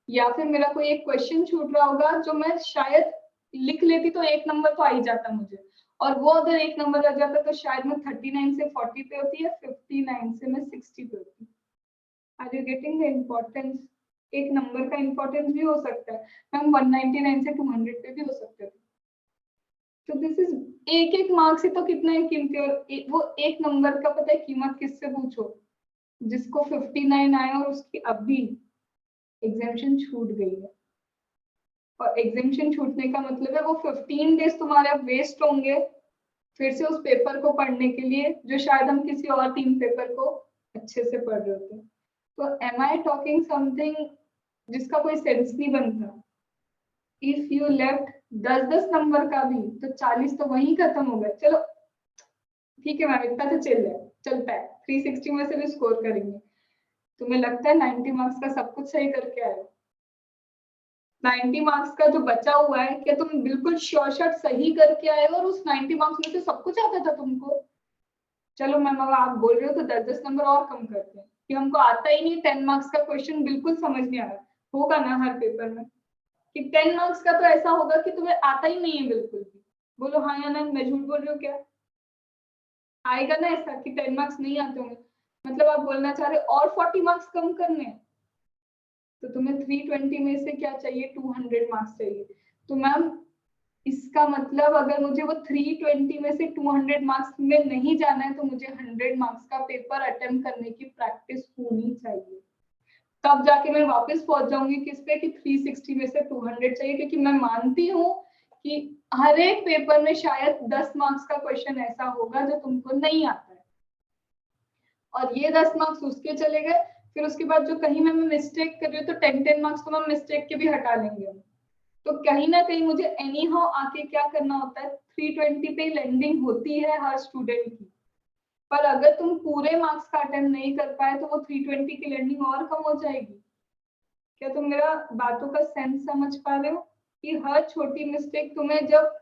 या फिर मेरा कोई एक क्वेश्चन छूट रहा होगा जो मैं शायद लिख लेती तो 1 नंबर तो आ ही जाता मुझे, और वो अगर 1 नंबर आ जाता तो शायद मैं 39 से 40 पे होती है, 59 से मैं 60 पे होती। Are you getting the importance? एक नंबर का इम्पोर्टेंस भी हो सकता है मैम, 199 से 200 पे भी हो सकते थे। तो दिस इज एक एक मार्क्स ही तो कितना है कीमती, और वो एक नंबर का पता है कीमत किससे पूछो? जिसको 59 आए और उसकी अभी एग्जामिशन छूट गई है, और एग्जामिशन छूटने का मतलब है वो 15 डेज तुम्हारे वेस्ट होंगे फिर से उस पेपर को पढ़ने के लिए, जो शायद हम किसी और 3 पेपर को अच्छे से पढ़ रहे होते। तो एम आई टॉकिंग समथिंग जिसका कोई सेंस नहीं बनता? इफ यू लेफ्ट 10-10 नंबर का भी, तो 40 तो वहीं खत्म हो गए। चलो ठीक है मैम, इतना तो चलता है, 360 में से भी स्कोर करेंगे, तुम्हें लगता है 90 मार्क्स का सब कुछ सही करके आए हो? 90 मार्क्स का जो बचा हुआ है, क्या तुम बिल्कुल श्योर शॉट सही करके आए हो और उस 90 मार्क्स में से सब कुछ आता था तुमको? चलो मैम, अगर आप बोल रहे हो तो 10-10 नंबर और कम करते हैं कि हमको आता ही नहीं, 10 मार्क्स का क्वेश्चन बिल्कुल समझ नहीं आ रहा। होगा ना हर पेपर में कि 10 मार्क्स का तो ऐसा होगा कि तुम्हें आता ही नहीं है बिल्कुल भी? बोलो हाँ या ना, मैं झूठ बोल रही हूँ क्या? आएगा ना ऐसा कि 10 मार्क्स नहीं आते होंगे? मतलब आप बोलना चाह रहे हो और 40 मार्क्स कम करने हैं, तो तुम्हें 320 में से क्या चाहिए, 200 मार्क्स चाहिए। तो मैम इसका मतलब अगर मुझे वो 320 में से 200 मार्क्स में नहीं जाना है तो मुझे 100 मार्क्स का पेपर अटेम्प्ट करने की प्रैक्टिस होनी चाहिए। तब जाके मैं वापस पहुंच जाऊंगी किस पे कि 360 में से 200 चाहिए, क्योंकि मैं मानती हूँ कि हर एक पेपर में शायद 10 मार्क्स का क्वेश्चन ऐसा होगा जो तुमको नहीं आता है, और ये 10 मार्क्स उसके चले गए। फिर उसके बाद जो कहीं मैं मिस्टेक कर रही हूँ तो 10 मार्क्स तो मैं मिस्टेक के भी हटा लेंगे हम। तो कहीं ना कहीं मुझे एनी हाउ आके क्या करना होता है, 320 पे लैंडिंग होती है हर स्टूडेंट की। पर अगर तुम पूरे मार्क्स का अटेम्प्ट नहीं कर पाए तो वो 320 की लैंडिंग और कम हो जाएगी। क्या तुम मेरा बातों का सेंस समझ पा रहे हो कि हर छोटी मिस्टेक तुम्हें जब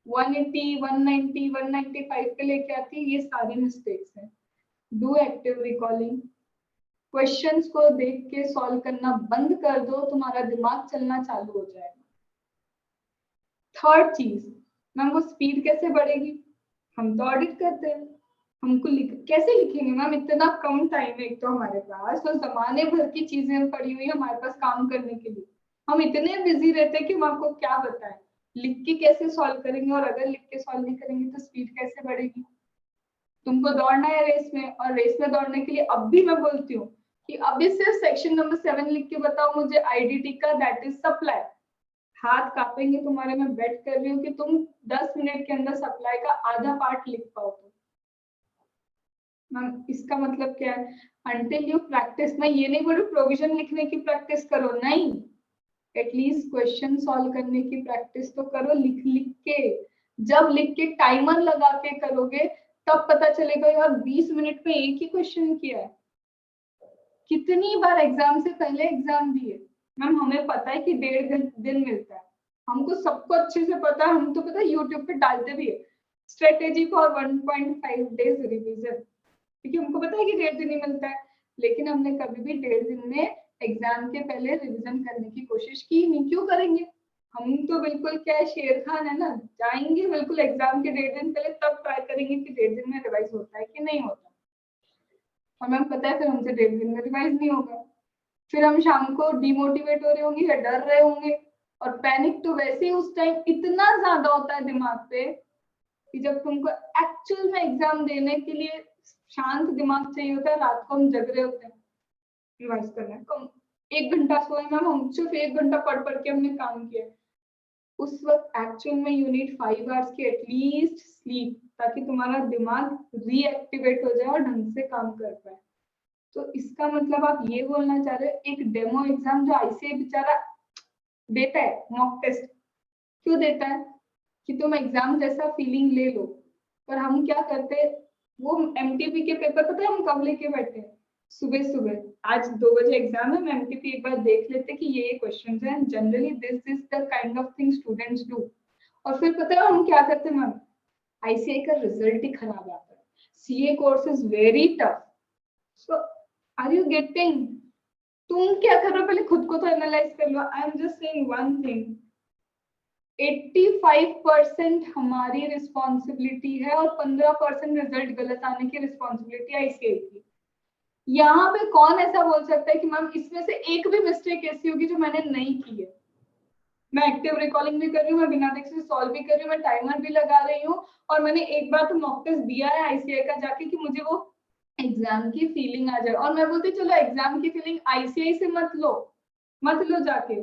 180, 190, 195 पे लेके आती है, ये सारी मिस्टेक्स हैं। डू एक्टिव रिकॉलिंग, क्वेश्चंस को देख के सॉल्व करना बंद कर दो, तुम्हारा दिमाग चलना चालू हो जाएगा। थर्ड चीज, मैम वो स्पीड कैसे बढ़ेगी? हम तो ऑडिट करते हैं, हमको कैसे लिखेंगे मैम? इतना कम टाइम है एक तो हमारे पास, तो जमाने भर की चीजें पड़ी हुई है हमारे पास काम करने के लिए। हम इतने बिजी रहते हैं कि हम आपको क्या बताएं, लिख के कैसे सॉल्व करेंगे? और अगर लिख के सॉल्व नहीं करेंगे तो स्पीड कैसे बढ़ेगी? तुमको दौड़ना है रेस में, और रेस में दौड़ने के लिए अब भी मैं बोलती हूँ कि अभी सिर्फ सेक्शन नंबर 7 लिख के बताओ मुझे आईडीटी का, दैट इज सप्लाई। हाथ कांपेंगे तुम्हारे, मैं बेट कर रही हूँ कि तुम 10 मिनट के अंदर सप्लाई का आधा पार्ट लिख पाओ। मैम इसका मतलब क्या है? अंटिल यू प्रैक्टिस, मैं ये नहीं बोल रही प्रोविजन लिखने की प्रैक्टिस करो, नहीं, एटलीस्ट क्वेश्चन सॉल्व करने की प्रैक्टिस तो करो लिख लिख के। जब लिख के टाइमर लगा के करोगे तब पता चलेगा यार 20 मिनट में एक ही क्वेश्चन किया है। कितनी बार एग्जाम से पहले एग्जाम दिए मैम, हमें पता है कि 1.5 दिन मिलता है, हमको सबको अच्छे से पता है, हम तो पता है यूट्यूब पे डालते भी है स्ट्रेटेजी फॉर 1.5 डेज रिवीजन, क्योंकि हमको पता है कि 1.5 दिन ही मिलता है। लेकिन हमने कभी भी 1.5 दिन में एग्जाम के पहले रिवीजन करने की कोशिश की नहीं। क्यों करेंगे? हम तो बिल्कुल क्या है, शेर खान है ना, जाएंगे बिल्कुल एग्जाम के 1.5 दिन पहले, तब ट्राई करेंगे कि 1.5 दिन में रिवाइज होता है कि नहीं होता। हमें पता है फिर हमसे 1.5 दिन में रिवाइज नहीं होगा, फिर हम शाम को डिमोटिवेट हो रहे होंगे या डर रहे होंगे। और पैनिक तो वैसे ही उस टाइम इतना ज्यादा होता है दिमाग पे कि जब तुमको एक्चुअल में एग्जाम देने के लिए शांत दिमाग चाहिए होता है, रात को हम जग रहे होते हैं, रिवाइज करना है, कम 1 घंटा सोए मैम, हम सिर्फ 1 घंटा पढ़ पढ़ के हमने काम किया। उस वक्त एक्चुअल में यू नीड 5 आवर्स की एटलीस्ट स्लीप, ताकि तुम्हारा दिमाग रीएक्टिवेट हो जाए और ढंग से काम कर पाए। तो इसका मतलब आप ये बोलना चाह रहे हो एक डेमो एग्जाम जो आईसीआई बेचारा देता है, मॉक टेस्ट क्यों देता है? कि तुम एग्जाम जैसा फीलिंग ले लो। पर हम क्या करते हैं, वो एमटीपी के पेपर पता है हम कब लेके बैठे हैं? सुबह सुबह, आज 2 बजे एग्जाम है, हम एमटीपी एक बार देख लेते कि ये क्वेश्चंस हैं, generally this is the kind of thing students do. और फिर पता है हम क्या करते हैं मैम, आईसीआई का रिजल्ट ही खराब आता है, CA course is very tough. So are you getting? तुम क्या कर रहे हो, पहले खुद को तो एनालाइज कर लो। I am just saying one thing, 85% हमारी रिस्पॉन्सिबिलिटी है और 15% रिजल्ट गलत आने की रिस्पॉन्सिबिलिटी आईसीआई की। यहाँ पे कौन ऐसा बोल सकता है कि मैम इसमें से एक भी मिस्टेक ऐसी होगी जो मैंने नहीं की है? मैं एक्टिव रिकॉलिंग भी कर रही हूँ, मैं बिना देखे सॉल्व भी कर रही हूँ, मैं टाइमर भी लगा रही हूँ, और मैंने एक बार तो मॉक टेस्ट दिया है आईसीआई का जाके कि मुझे वो एग्जाम की फीलिंग आ जाए। और मैं बोलती चलो एग्जाम की फीलिंग आईसीआई से मत लो जाके,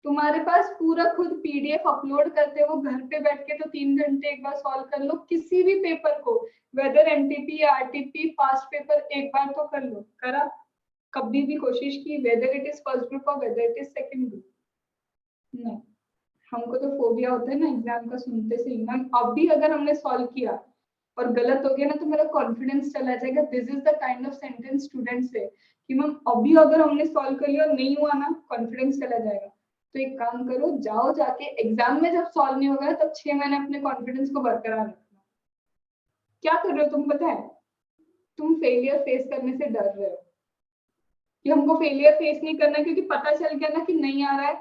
तुम्हारे पास पूरा खुद पीडीएफ अपलोड करते हो घर पे बैठ के, तो 3 घंटे एक बार सॉल्व कर लो किसी भी पेपर को, वेदर एमटीपी या आरटीपी फास्ट पेपर, एक बार तो कर लो। करा कभी भी कोशिश की, whether it is first group और whether it is second group? नहीं, हमको तो फोबिया होता है ना एग्जाम का सुनते से ही। मैम अब भी अगर हमने सॉल्व किया और गलत हो गया ना तो मेरा कॉन्फिडेंस चला जाएगा। This is the kind of sentence student से कि मैम अभी अगर हमने सॉल्व कर लिया और नहीं हुआ ना, कॉन्फिडेंस चला जाएगा। तो एक काम करो, जाओ जाके एग्जाम में जब सॉल्व नहीं होगा तब 6 महीने अपने कॉन्फिडेंस को बरकरार रखना। क्या कर रहे हो तुम पता है? तुम फेलियर फेस करने से डर रहे हो कि हमको फेलियर फेस नहीं करना क्योंकि पता चल गया ना कि नहीं आ रहा है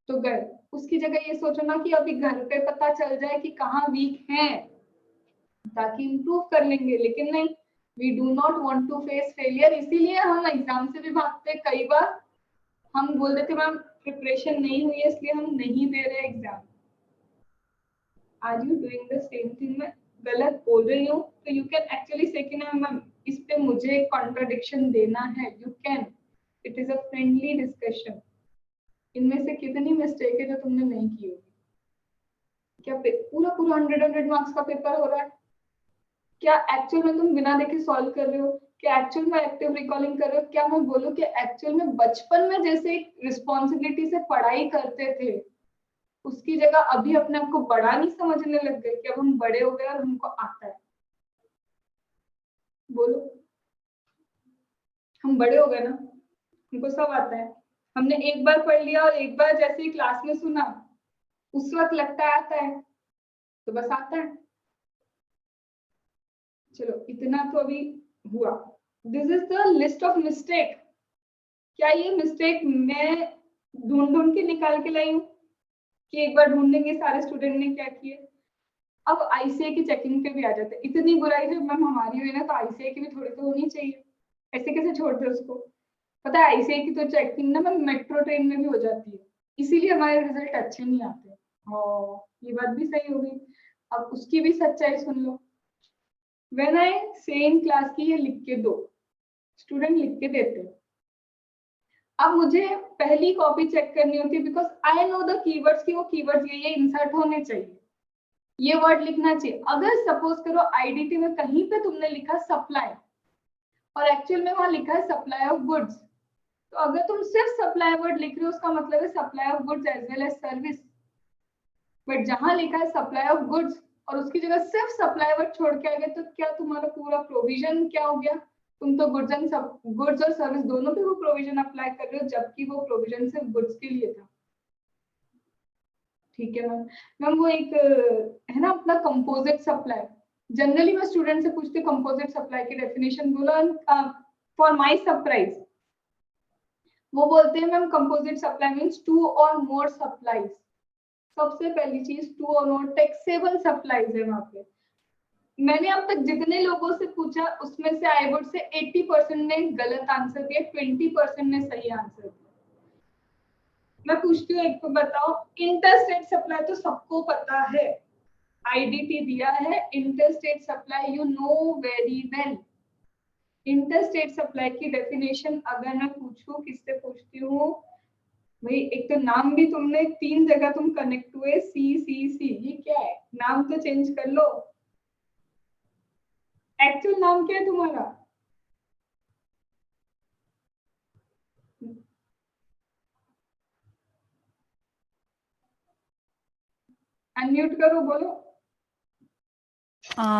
तो गए। उसकी जगह ये सोचो ना कि अभी घर पे पता चल जाए कि कहाँ वीक है ताकि इम्प्रूव कर लेंगे। लेकिन नहीं, we do not want to face failure, इसीलिए हम एग्जाम से भी भागते। कई बार हम बोल देते मैम प्रिपरेशन नहीं हुई है इसलिए हम नहीं दे रहे exam. Are you doing the same thing? मैं गलत बोल रही हूँ तो यू कैन एक्चुअली से कि ना मैम इस पे मुझे कॉन्ट्रडिक्शन देना है, you can, it is a friendly discussion. इनमें से कितनी मिस्टेक है जो तुमने नहीं की होगी? क्या पूरा पूरा 100 मार्क्स का पेपर हो रहा है? क्या एक्चुअल में तुम बिना देखे सॉल्व कर रहे हो? क्या एक्चुअल में एक्टिव रिकॉलिंग कर रहे हो? क्या मैं बोलूं कि एक्चुअल में बचपन में जैसे एक रिस्पॉन्सिबिलिटी से पढ़ाई करते थे उसकी जगह अभी अपने आप को बड़ा नहीं समझने लग गए कि अब हम बड़े हो गए और हमको आता है? बोलो, हम बड़े हो गए ना, हमको सब आता है। हमने एक बार पढ़ लिया और एक बार जैसे ही क्लास में सुना उस वक्त लगता है आता है तो बस आता है। चलो इतना तो अभी हुआ। This is the list of mistake. क्या ये मिस्टेक मैं ढूंढ ढूंढ के निकाल के लाई हूँ कि एक बार ढूंढेंगे सारे स्टूडेंट ने क्या किए? अब आईसीए की चेकिंग पे भी आ जाते हैं। इतनी बुराई जब मैम हमारी हुई ना तो आईसीए की भी थोड़ी तो होनी चाहिए, ऐसे कैसे छोड़ दे उसको? पता है आईसीए की तो चेकिंग ना मैम मेट्रो ट्रेन में भी हो जाती है, इसीलिए हमारे रिजल्ट अच्छे नहीं आते। ये बात भी सही होगी। अब उसकी भी सच्चाई सुन लो। व्हेन आई से इन क्लास की ये लिख के दो, स्टूडेंट लिख के देते हैं। अब मुझे पहली कॉपी चेक करनी होती है because I know the keywords कि वो कीवर्ड्स ये इंसर्ट होने चाहिए, ये वर्ड लिखना चाहिए। अगर सपोज करो आईडीटी में कहीं पे तुमने लिखा सप्लाई और एक्चुअल में वहां लिखा है सप्लाई ऑफ गुड्स, तो अगर तुम सिर्फ सप्लाई वर्ड लिख रहे हो उसका मतलब है supply of goods as well as service. But जहां लिखा है सप्लाई ऑफ गुड्स और उसकी जगह सिर्फ सप्लाई वर्ड छोड़ के आ गए तो क्या तुम्हारा पूरा प्रोविजन क्या हो गया? तुम तो गुड्स और सर्विस दोनों पे वो प्रोविजन अप्लाई कर रहे हो जबकि वो प्रोविजन सिर्फ गुड्स के लिए था। ठीक है मैम। मैम वो एक है ना अपना कंपोजिट सप्लाई, जनरली मैं स्टूडेंट से पूछती हूँ कंपोजिट सप्लाई की डेफिनेशन बोला। फॉर माय सरप्राइज वो बोलते हैं ma'am composite supply means two और मोर सप्लाईज। सबसे पहली चीज टू और मोर टैक्सेबल सप्लाईज है वहां पे। मैंने अब तक जितने लोगों से पूछा उसमें से आई वुड से 80% ने गलत आंसर दिया, 20% ने सही आंसर दिया। मैं पूछती हूँ एक को बताओ, इंटरस्टेट सप्लाई तो सबको पता है, आईडीटी दिया है interstate supply, you know very well. Interstate supply की डेफिनेशन अगर मैं पूछूं, किससे पूछती हूँ भाई? एक तो नाम भी तुमने 3 जगह तुम कनेक्ट हुए, सी सी सी, ये क्या है? नाम तो चेंज कर लो। एक्चुअल नाम क्या है तुम्हारा? अनम्यूट करो, बोलो।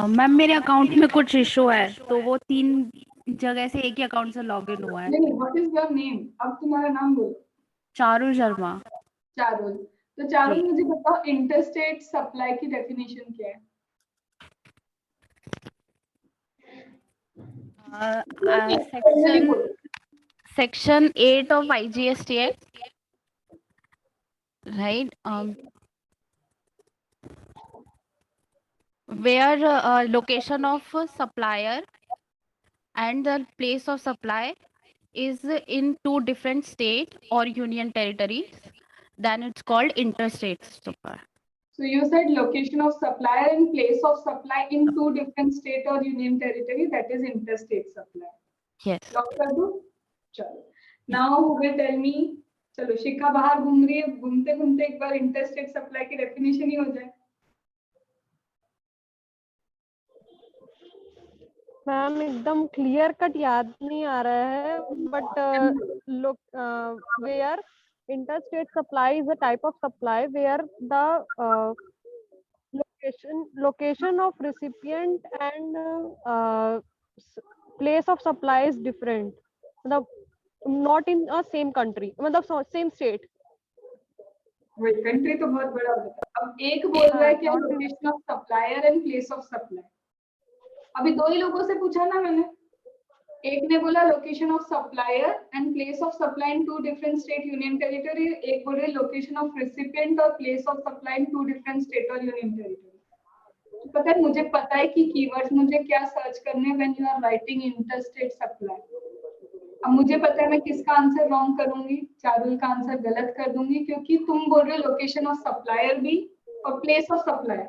मैम मेरे अकाउंट में कुछ इशू है तो वो 3 जगह से एक ही अकाउंट से लॉगिन हुआ है। नहीं, व्हाट इज योर नेम? अब तुम्हारा नाम बोलो। चारू शर्मा। चारुल। तो चारुल जी। मुझे बताओ इंटरस्टेट सप्लाई की डेफिनेशन क्या है? Section 8 of IGST Act, right? Where location of supplier and the place of supply is in 2 different state or union territories, then it's called interstate supply. So you said location of supplier and place of supply in 2 different state or union territory, that is interstate supply. Yes. Lock कर दूं? चलो, now who will tell me? चलो शिखा बाहर घूम रही है, घूमते घूमते एक बार इंटरस्टेट सप्लाई की डेफिनेशन ही हो जाए। मैम एकदम क्लियर कट याद नहीं आ रहा है, but look, where interstate supply is a type of supply where the location of recipient and place of supply is different, मतलब not in a same country, मतलब same state. वही country तो बहुत बड़ा होता है। अब एक बोल रहा है कि not in- location of supplier and place of supply. अभी दो ही लोगों से पूछा ना मैंने, एक ने बोला location of supplier and place of supply in 2 different state union territory, एक बोल रहे लोकेशन ऑफ रेसिपिएंट और place of supply in 2 different state और यूनियन टेरिटरी। पता है, मुझे पता है कि कीवर्ड्स मुझे क्या सर्च करने when you are writing interstate supply. अब मुझे पता है मैं किसका आंसर रॉन्ग करूंगी, चारुल का आंसर गलत कर दूंगी, क्योंकि तुम बोल रहे हो लोकेशन ऑफ सप्लायर भी और प्लेस ऑफ सप्लाई,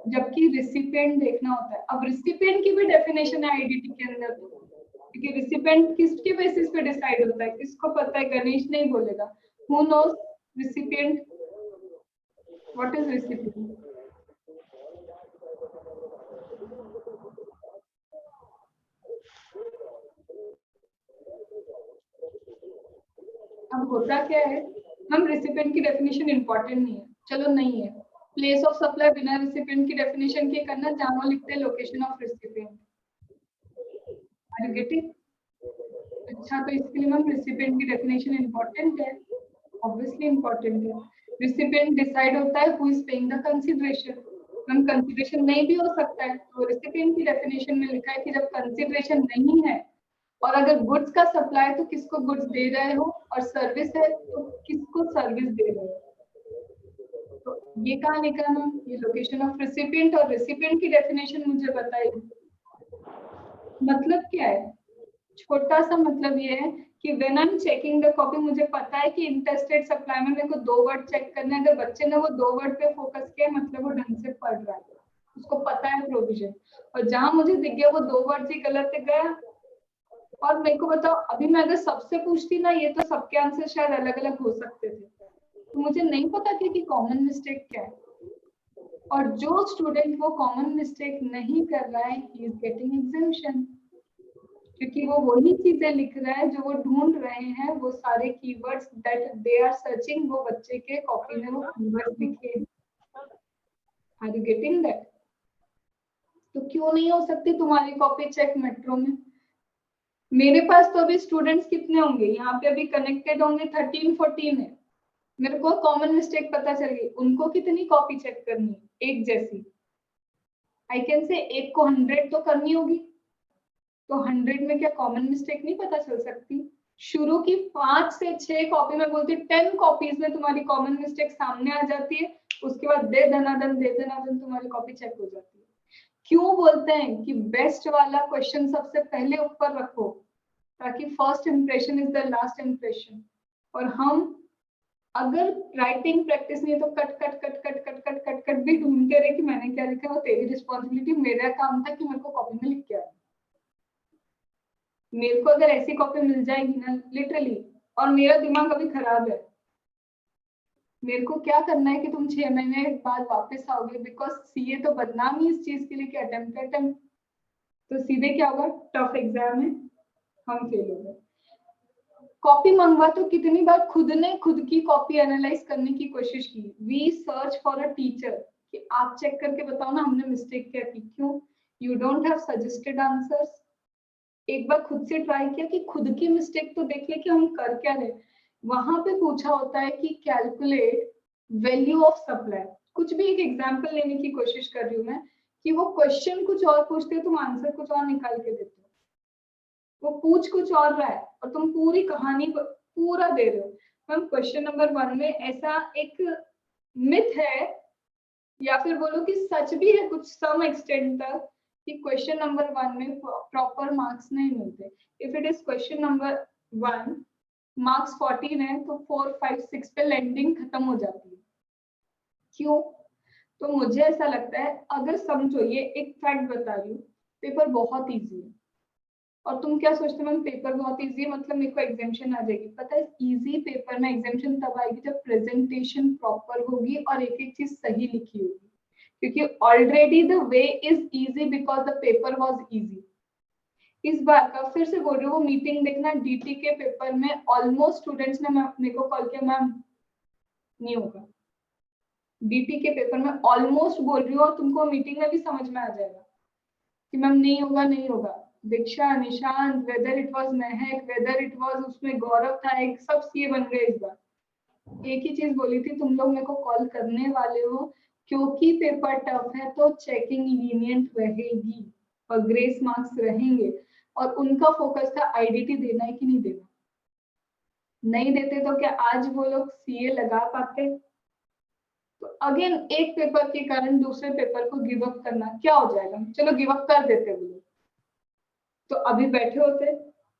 जबकि रिसिपिएंट देखना होता है। अब रिसिपिएंट की भी डेफिनेशन है आईडीटी के अंदर, क्योंकि रिसिपिएंट किसके बेसिस पे डिसाइड होता है, किसको पता है? गणेश नहीं बोलेगा। Who knows recipient, what is recipient? अब होता क्या है, हम रेसिपिएंट की डेफिनेशन इंपॉर्टेंट नहीं है, चलो नहीं है। प्लेस ऑफ सप्लाई बिना रेसिपिएंट की डेफिनेशन के करना, जहां लिखते हैं location of recipient. Are you getting? अच्छा, तो इसके लिए मैम रेसिपिएंट की डेफिनेशन इंपॉर्टेंट है, ऑब्वियसली इंपॉर्टेंट है। रेसिपिएंट डिसाइड होता है who is paying the consideration. Ma'am consideration नहीं भी हो सकता है, तो रेसिपिएंट की डेफिनेशन में लिखा है कि जब कंसीडरेशन नहीं है और अगर गुड्स का सप्लाई तो किसको गुड्स दे रहे हो, और सर्विस है तो किसको सर्विस दे रहे हो। तो ये कहाँ लिखा है मैम? ये लोकेशन ऑफ रेसिपिएंट, और रेसिपिएंट की डेफिनेशन मुझे बताइए मतलब क्या है। छोटा सा मतलब ये है कि when I am checking the copy, मुझे पता है कि इंटरस्टेट सप्लाई में मेरे को 2 वर्ड चेक करना है। अगर बच्चे ने वो 2 वर्ड पे फोकस किया मतलब वो ढंग से पढ़ रहा है, उसको पता है प्रोविजन। और जहां मुझे दिख गया वो 2 वर्ड ही गलत गया, और मेरे को बताओ अभी मैं अगर सबसे पूछती ना, ये तो सबके आंसर शायद अलग अलग हो सकते थे, तो मुझे नहीं पता कि कॉमन मिस्टेक क्या है। और जो स्टूडेंट वो कॉमन मिस्टेक नहीं कर रहा है, ही इज गेटिंग एग्जेम्पशन, क्योंकि वो वही चीजें लिख रहा है जो वो ढूंढ रहे हैं। वो सारे keywords that they are searching, वो बच्चे के कॉपी में वो कीवर्ड्स लिखे हैं। Are you getting that? तो क्यों नहीं हो सकती तुम्हारी कॉपी चेक मेट्रो में? मेरे पास तो अभी स्टूडेंट्स कितने होंगे यहाँ पे, अभी कनेक्टेड होंगे 13-14 है। मेरे को कॉमन मिस्टेक पता चल गई, उनको कितनी कॉपी चेक करनी है? एक जैसी। आई कैन से एक को 100 तो करनी होगी, तो 100 में क्या कॉमन मिस्टेक नहीं पता चल सकती? शुरू की 5 से 6 कॉपी में बोलती 10 कॉपीज में तुम्हारी कॉमन मिस्टेक सामने आ जाती है, उसके बाद दे दनादन तुम्हारी कॉपी चेक हो जाती है। क्यों बोलते हैं कि बेस्ट वाला क्वेश्चन सबसे पहले ऊपर रखो, ताकि first impression is the last impression. और हम अगर राइटिंग प्रैक्टिस नहीं है तो cut cut cut cut cut cut cut cut भी ढूंढते रहे कि मैंने क्या लिखा, वो तेरी रिस्पॉन्सिबिलिटी। मेरा काम था कि मेरे को कॉपी में लिख के आया। मेरे को अगर ऐसी कॉपी मिल जाएगी ना लिटरली, और मेरा दिमाग अभी खराब है, मेरे को क्या करना है कि तुम 6 महीने बाद वापस आओगे, बिकॉज सीए तो बदनाम ही इस चीज के लिए कि अटेम्प्ट, तो सीधे क्या होगा, टफ एग्जाम है, हम फेल हो गए। कॉपी मंगवा तो कितनी बार खुद ने खुद की कॉपी एनालाइज करने की कोशिश की। We search for a teacher कि आप चेक करके बताओ ना हमने मिस्टेक क्या की। क्यों? You don't have suggested answers. एक बार खुद से ट्राई किया कि खुद की मिस्टेक तो देख ले कि हम कर क्या रहे। वहां पे पूछा होता है कि कैलकुलेट वैल्यू ऑफ सप्लाई। कुछ भी एक एग्जांपल लेने की कोशिश कर रही हूँ मैं, कि वो क्वेश्चन कुछ और पूछते हो, तुम आंसर कुछ और निकाल के देते हो। वो पूछ कुछ और रहा है और तुम पूरी कहानी पूरा दे रहे हो। मैम क्वेश्चन नंबर 1 में ऐसा एक मिथ है, या फिर बोलो कि सच भी है कुछ सम एक्सटेंट तक, कि क्वेश्चन नंबर 1 में प्रॉपर मार्क्स नहीं मिलते। If it is question number 1 marks 14 है तो 4, 5, 6 पे लैंडिंग खत्म हो जाती है। क्यों? तो मुझे ऐसा लगता है, अगर समझो, ये एक फैक्ट बता रही हूँ, पेपर बहुत इजी है। और तुम क्या सोचते हो मैम पेपर बहुत इजी है मतलब मेरे को एग्जामिनेशन आ जाएगी? पता है इजी पेपर में एग्जामिनेशन तब आएगी जब प्रेजेंटेशन प्रॉपर होगी और एक एक चीज सही लिखी होगी, क्योंकि already the way is easy because the paper was easy. इस बार का फिर से बोल रही हूँ, वो मीटिंग देखना डीटी के पेपर में ऑलमोस्ट स्टूडेंट्स ने मेरे को कॉल किया, मैम नहीं होगा। डीटी के पेपर में ऑलमोस्ट बोल रही हूँ, और तुमको मीटिंग में भी समझ में आ जाएगा कि मैम नहीं होगा नहीं होगा। दीक्षा, Nishant, whether it was Mahak, whether it was उसमें गौरव था, एक सब सीए बन गए इस बार। एक ही चीज बोली थी, तुम लोग मेरे को कॉल करने वाले हो क्योंकि पेपर टफ है तो चेकिंग लीनियंट रहेगी और ग्रेस मार्क्स रहेंगे, और उनका फोकस था आईडीटी देना है कि नहीं देना। नहीं देते तो क्या आज वो लोग सीए लगा पाते? तो अगेन एक पेपर के कारण दूसरे पेपर को गिव अप करना क्या हो जाएगा? चलो गिव अप कर देते वो लोग, तो अभी बैठे होते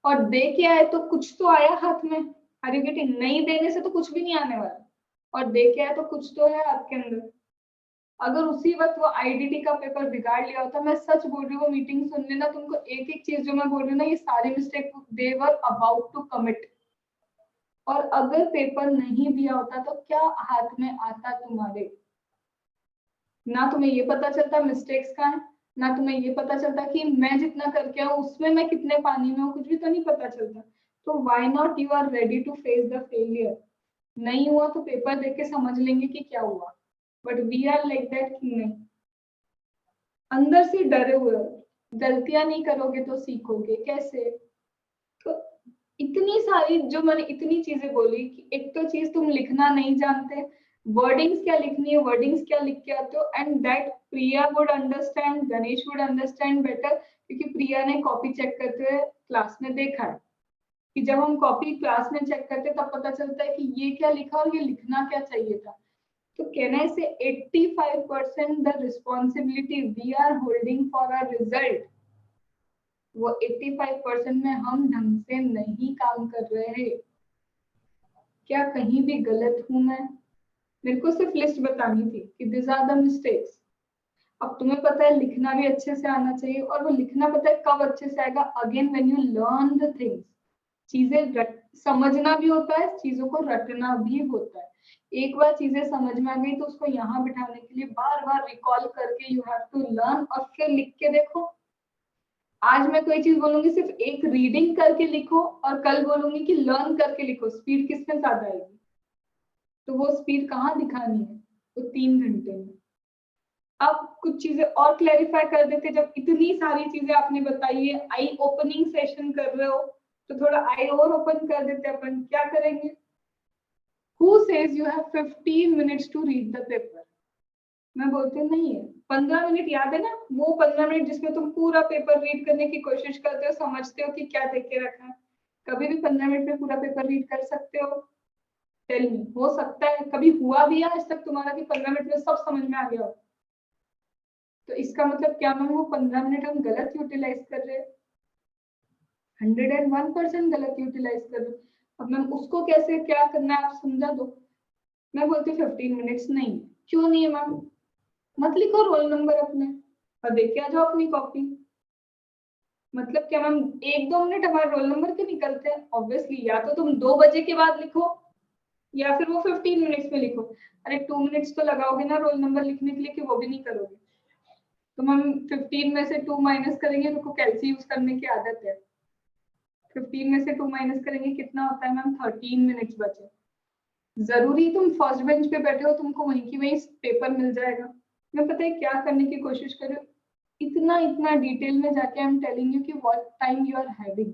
और दे के आए तो कुछ तो आया हाथ में। Are you getting? नहीं देने से तो कुछ भी नहीं आने वाला, और दे के आए तो कुछ तो है आपके अंदर। अगर उसी वक्त वो आईडीटी का पेपर बिगाड़ लिया होता, मैं सच बोल रही हूँ, वो मीटिंग सुन लेना, तुमको एक एक चीज जो मैं बोल रही हूँ ना, ये सारी mistake they were about to commit. और अगर पेपर नहीं दिया होता तो क्या हाथ में आता तुम्हारे? ना तुम्हें ये पता चलता मिस्टेक्स का है, ना तुम्हें ये पता चलता कि मैं जितना करके आऊँ उसमें मैं कितने पानी में हूँ, कुछ भी तो नहीं पता चलता। तो why not you are ready to face the failure? नहीं हुआ तो पेपर देख के समझ लेंगे कि क्या हुआ, but we are like that कि नहीं, अंदर से डरे हुए हो। गलतियां नहीं करोगे तो सीखोगे कैसे? तो इतनी सारी जो मैंने इतनी चीजें बोली कि एक तो चीज तुम लिखना नहीं जानते, वर्डिंग्स क्या लिखनी है, वर्डिंग्स क्या लिख के आते हो, and that Priya would understand, Ganesh would understand better, क्योंकि प्रिया ने कॉपी चेक करते हुए क्लास में देखा है कि जब हम कॉपी क्लास में चेक करते तब पता चलता है कि ये क्या लिखा और ये लिखना क्या चाहिए था। तो can I say 85% the responsibility we are holding for our result, वो 85% में हम ढंग से नहीं काम कर रहे हैं। क्या कहीं भी गलत हूं मैं? मेरे को सिर्फ लिस्ट बतानी थी कि दिस आर द मिस्टेक्स। अब तुम्हें पता है लिखना भी अच्छे से आना चाहिए, और वो लिखना पता है कब अच्छे से आएगा? Again when you learn the things. चीजें समझना भी होता है, चीजों को रटना भी होता है। एक बार चीजें समझ में आ गई तो उसको यहाँ बिठाने के लिए बार बार रिकॉल करके यू हैव टू लर्न, और फिर लिख के देखो। आज मैं कोई चीज बोलूंगी सिर्फ एक रीडिंग करके लिखो, और कल बोलूंगी कि लर्न करके लिखो, स्पीड किसमें ज्यादा आएगी? तो वो स्पीड कहाँ दिखानी है? वो 3 घंटे में। अब कुछ चीजें और क्लैरिफाई कर देते, जब इतनी सारी चीजें आपने बताई है, आई ओपनिंग सेशन कर रहे हो तो थोड़ा आई और ओपन कर देते। अपन क्या करेंगे? Who says you have 15 minutes to read the paper? मैं बोलती हूँ नहीं है, 15 मिनट याद है ना, वो 15 मिनट जिसमें तुम पूरा पेपर रीड करने की कोशिश करते हो, समझते हो कि क्या देख के रखा है। कभी भी 15 मिनट में पूरा पेपर रीड कर सकते हो? टेल मी, हो सकता है? कभी हुआ भी है आज तक तुम्हारा कि 15 मिनट में सब समझ में आ गया हो? तो इसका मतलब क्या मैम, वो 15 मिनट हम गलत यूटिलाइज कर रहे हैं? 101% गलत यूटिलाइज कर रहे हो। अब मैम उसको कैसे क्या करना है आप समझा दो। मैं बोलती 15 मिनट्स नहीं। क्यों नहीं है मैम? मत लिखो रोल नंबर अपने और देख के आ जाओ अपनी कॉपी। मतलब क्या मैम 1-2 मिनट हमारे रोल नंबर के निकलते हैं? ऑब्वियसली या तो तुम 2 बजे के बाद लिखो या फिर वो 15 मिनट्स में लिखो। अरे 2 मिनट्स तो लगाओगे ना रोल नंबर लिखने के लिए, कि वो भी नहीं करोगे? तो मैम 15 में से 2 माइनस करेंगे, तो कैलसी यूज करने की आदत है। 15 में से 2 माइनस करेंगे कितना होता है मैम? 13 मिनट्स बचे। जरूरी तुम फर्स्ट बेंच पे बैठे हो तुमको वहीं की वहीं पेपर मिल जाएगा? मैं पता है क्या करने की कोशिश कर रही हूँ, इतना डिटेल में जाके आई एम टेलिंग यू कि what time you are having,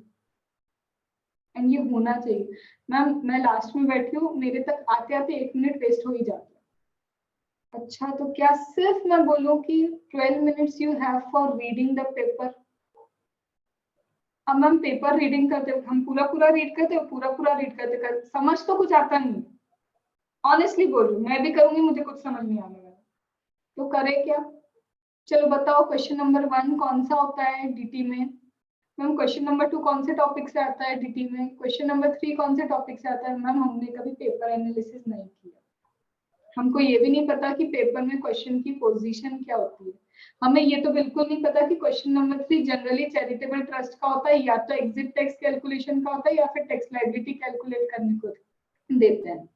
and ये होना चाहिए। मैम मैं लास्ट में बैठी हूँ, मेरे तक आते आते 1 मिनट वेस्ट हो ही जाता है। अच्छा तो क्या सिर्फ मैं बोलूँ कि 12 minutes you have for reading the paper? अब मैम पेपर रीडिंग करते हो, हम पूरा रीड करते हो, पूरा रीड करते समझ तो कुछ आता नहीं। ऑनेस्टली बोल रही हूँ, मैं भी करूंगी, मुझे कुछ समझ नहीं आने वाला, तो करे क्या? चलो बताओ, क्वेश्चन नंबर 1 कौन सा होता है डीटी में? मैम क्वेश्चन नंबर 2 कौन से टॉपिक से आता है डीटी में? क्वेश्चन नंबर 3 कौन से टॉपिक से आता है? मैम हमने कभी पेपर एनालिसिस नहीं किया, हमको ये भी नहीं पता कि पेपर में क्वेश्चन की पोजीशन क्या होती है। हमें ये तो बिल्कुल नहीं पता कि question number 3 generally charitable trust का होता है, या तो एग्जिट टैक्स कैलकुलेशन का होता है, या फिर टैक्स लायबिलिटी कैलकुलेट करने को देते हैं।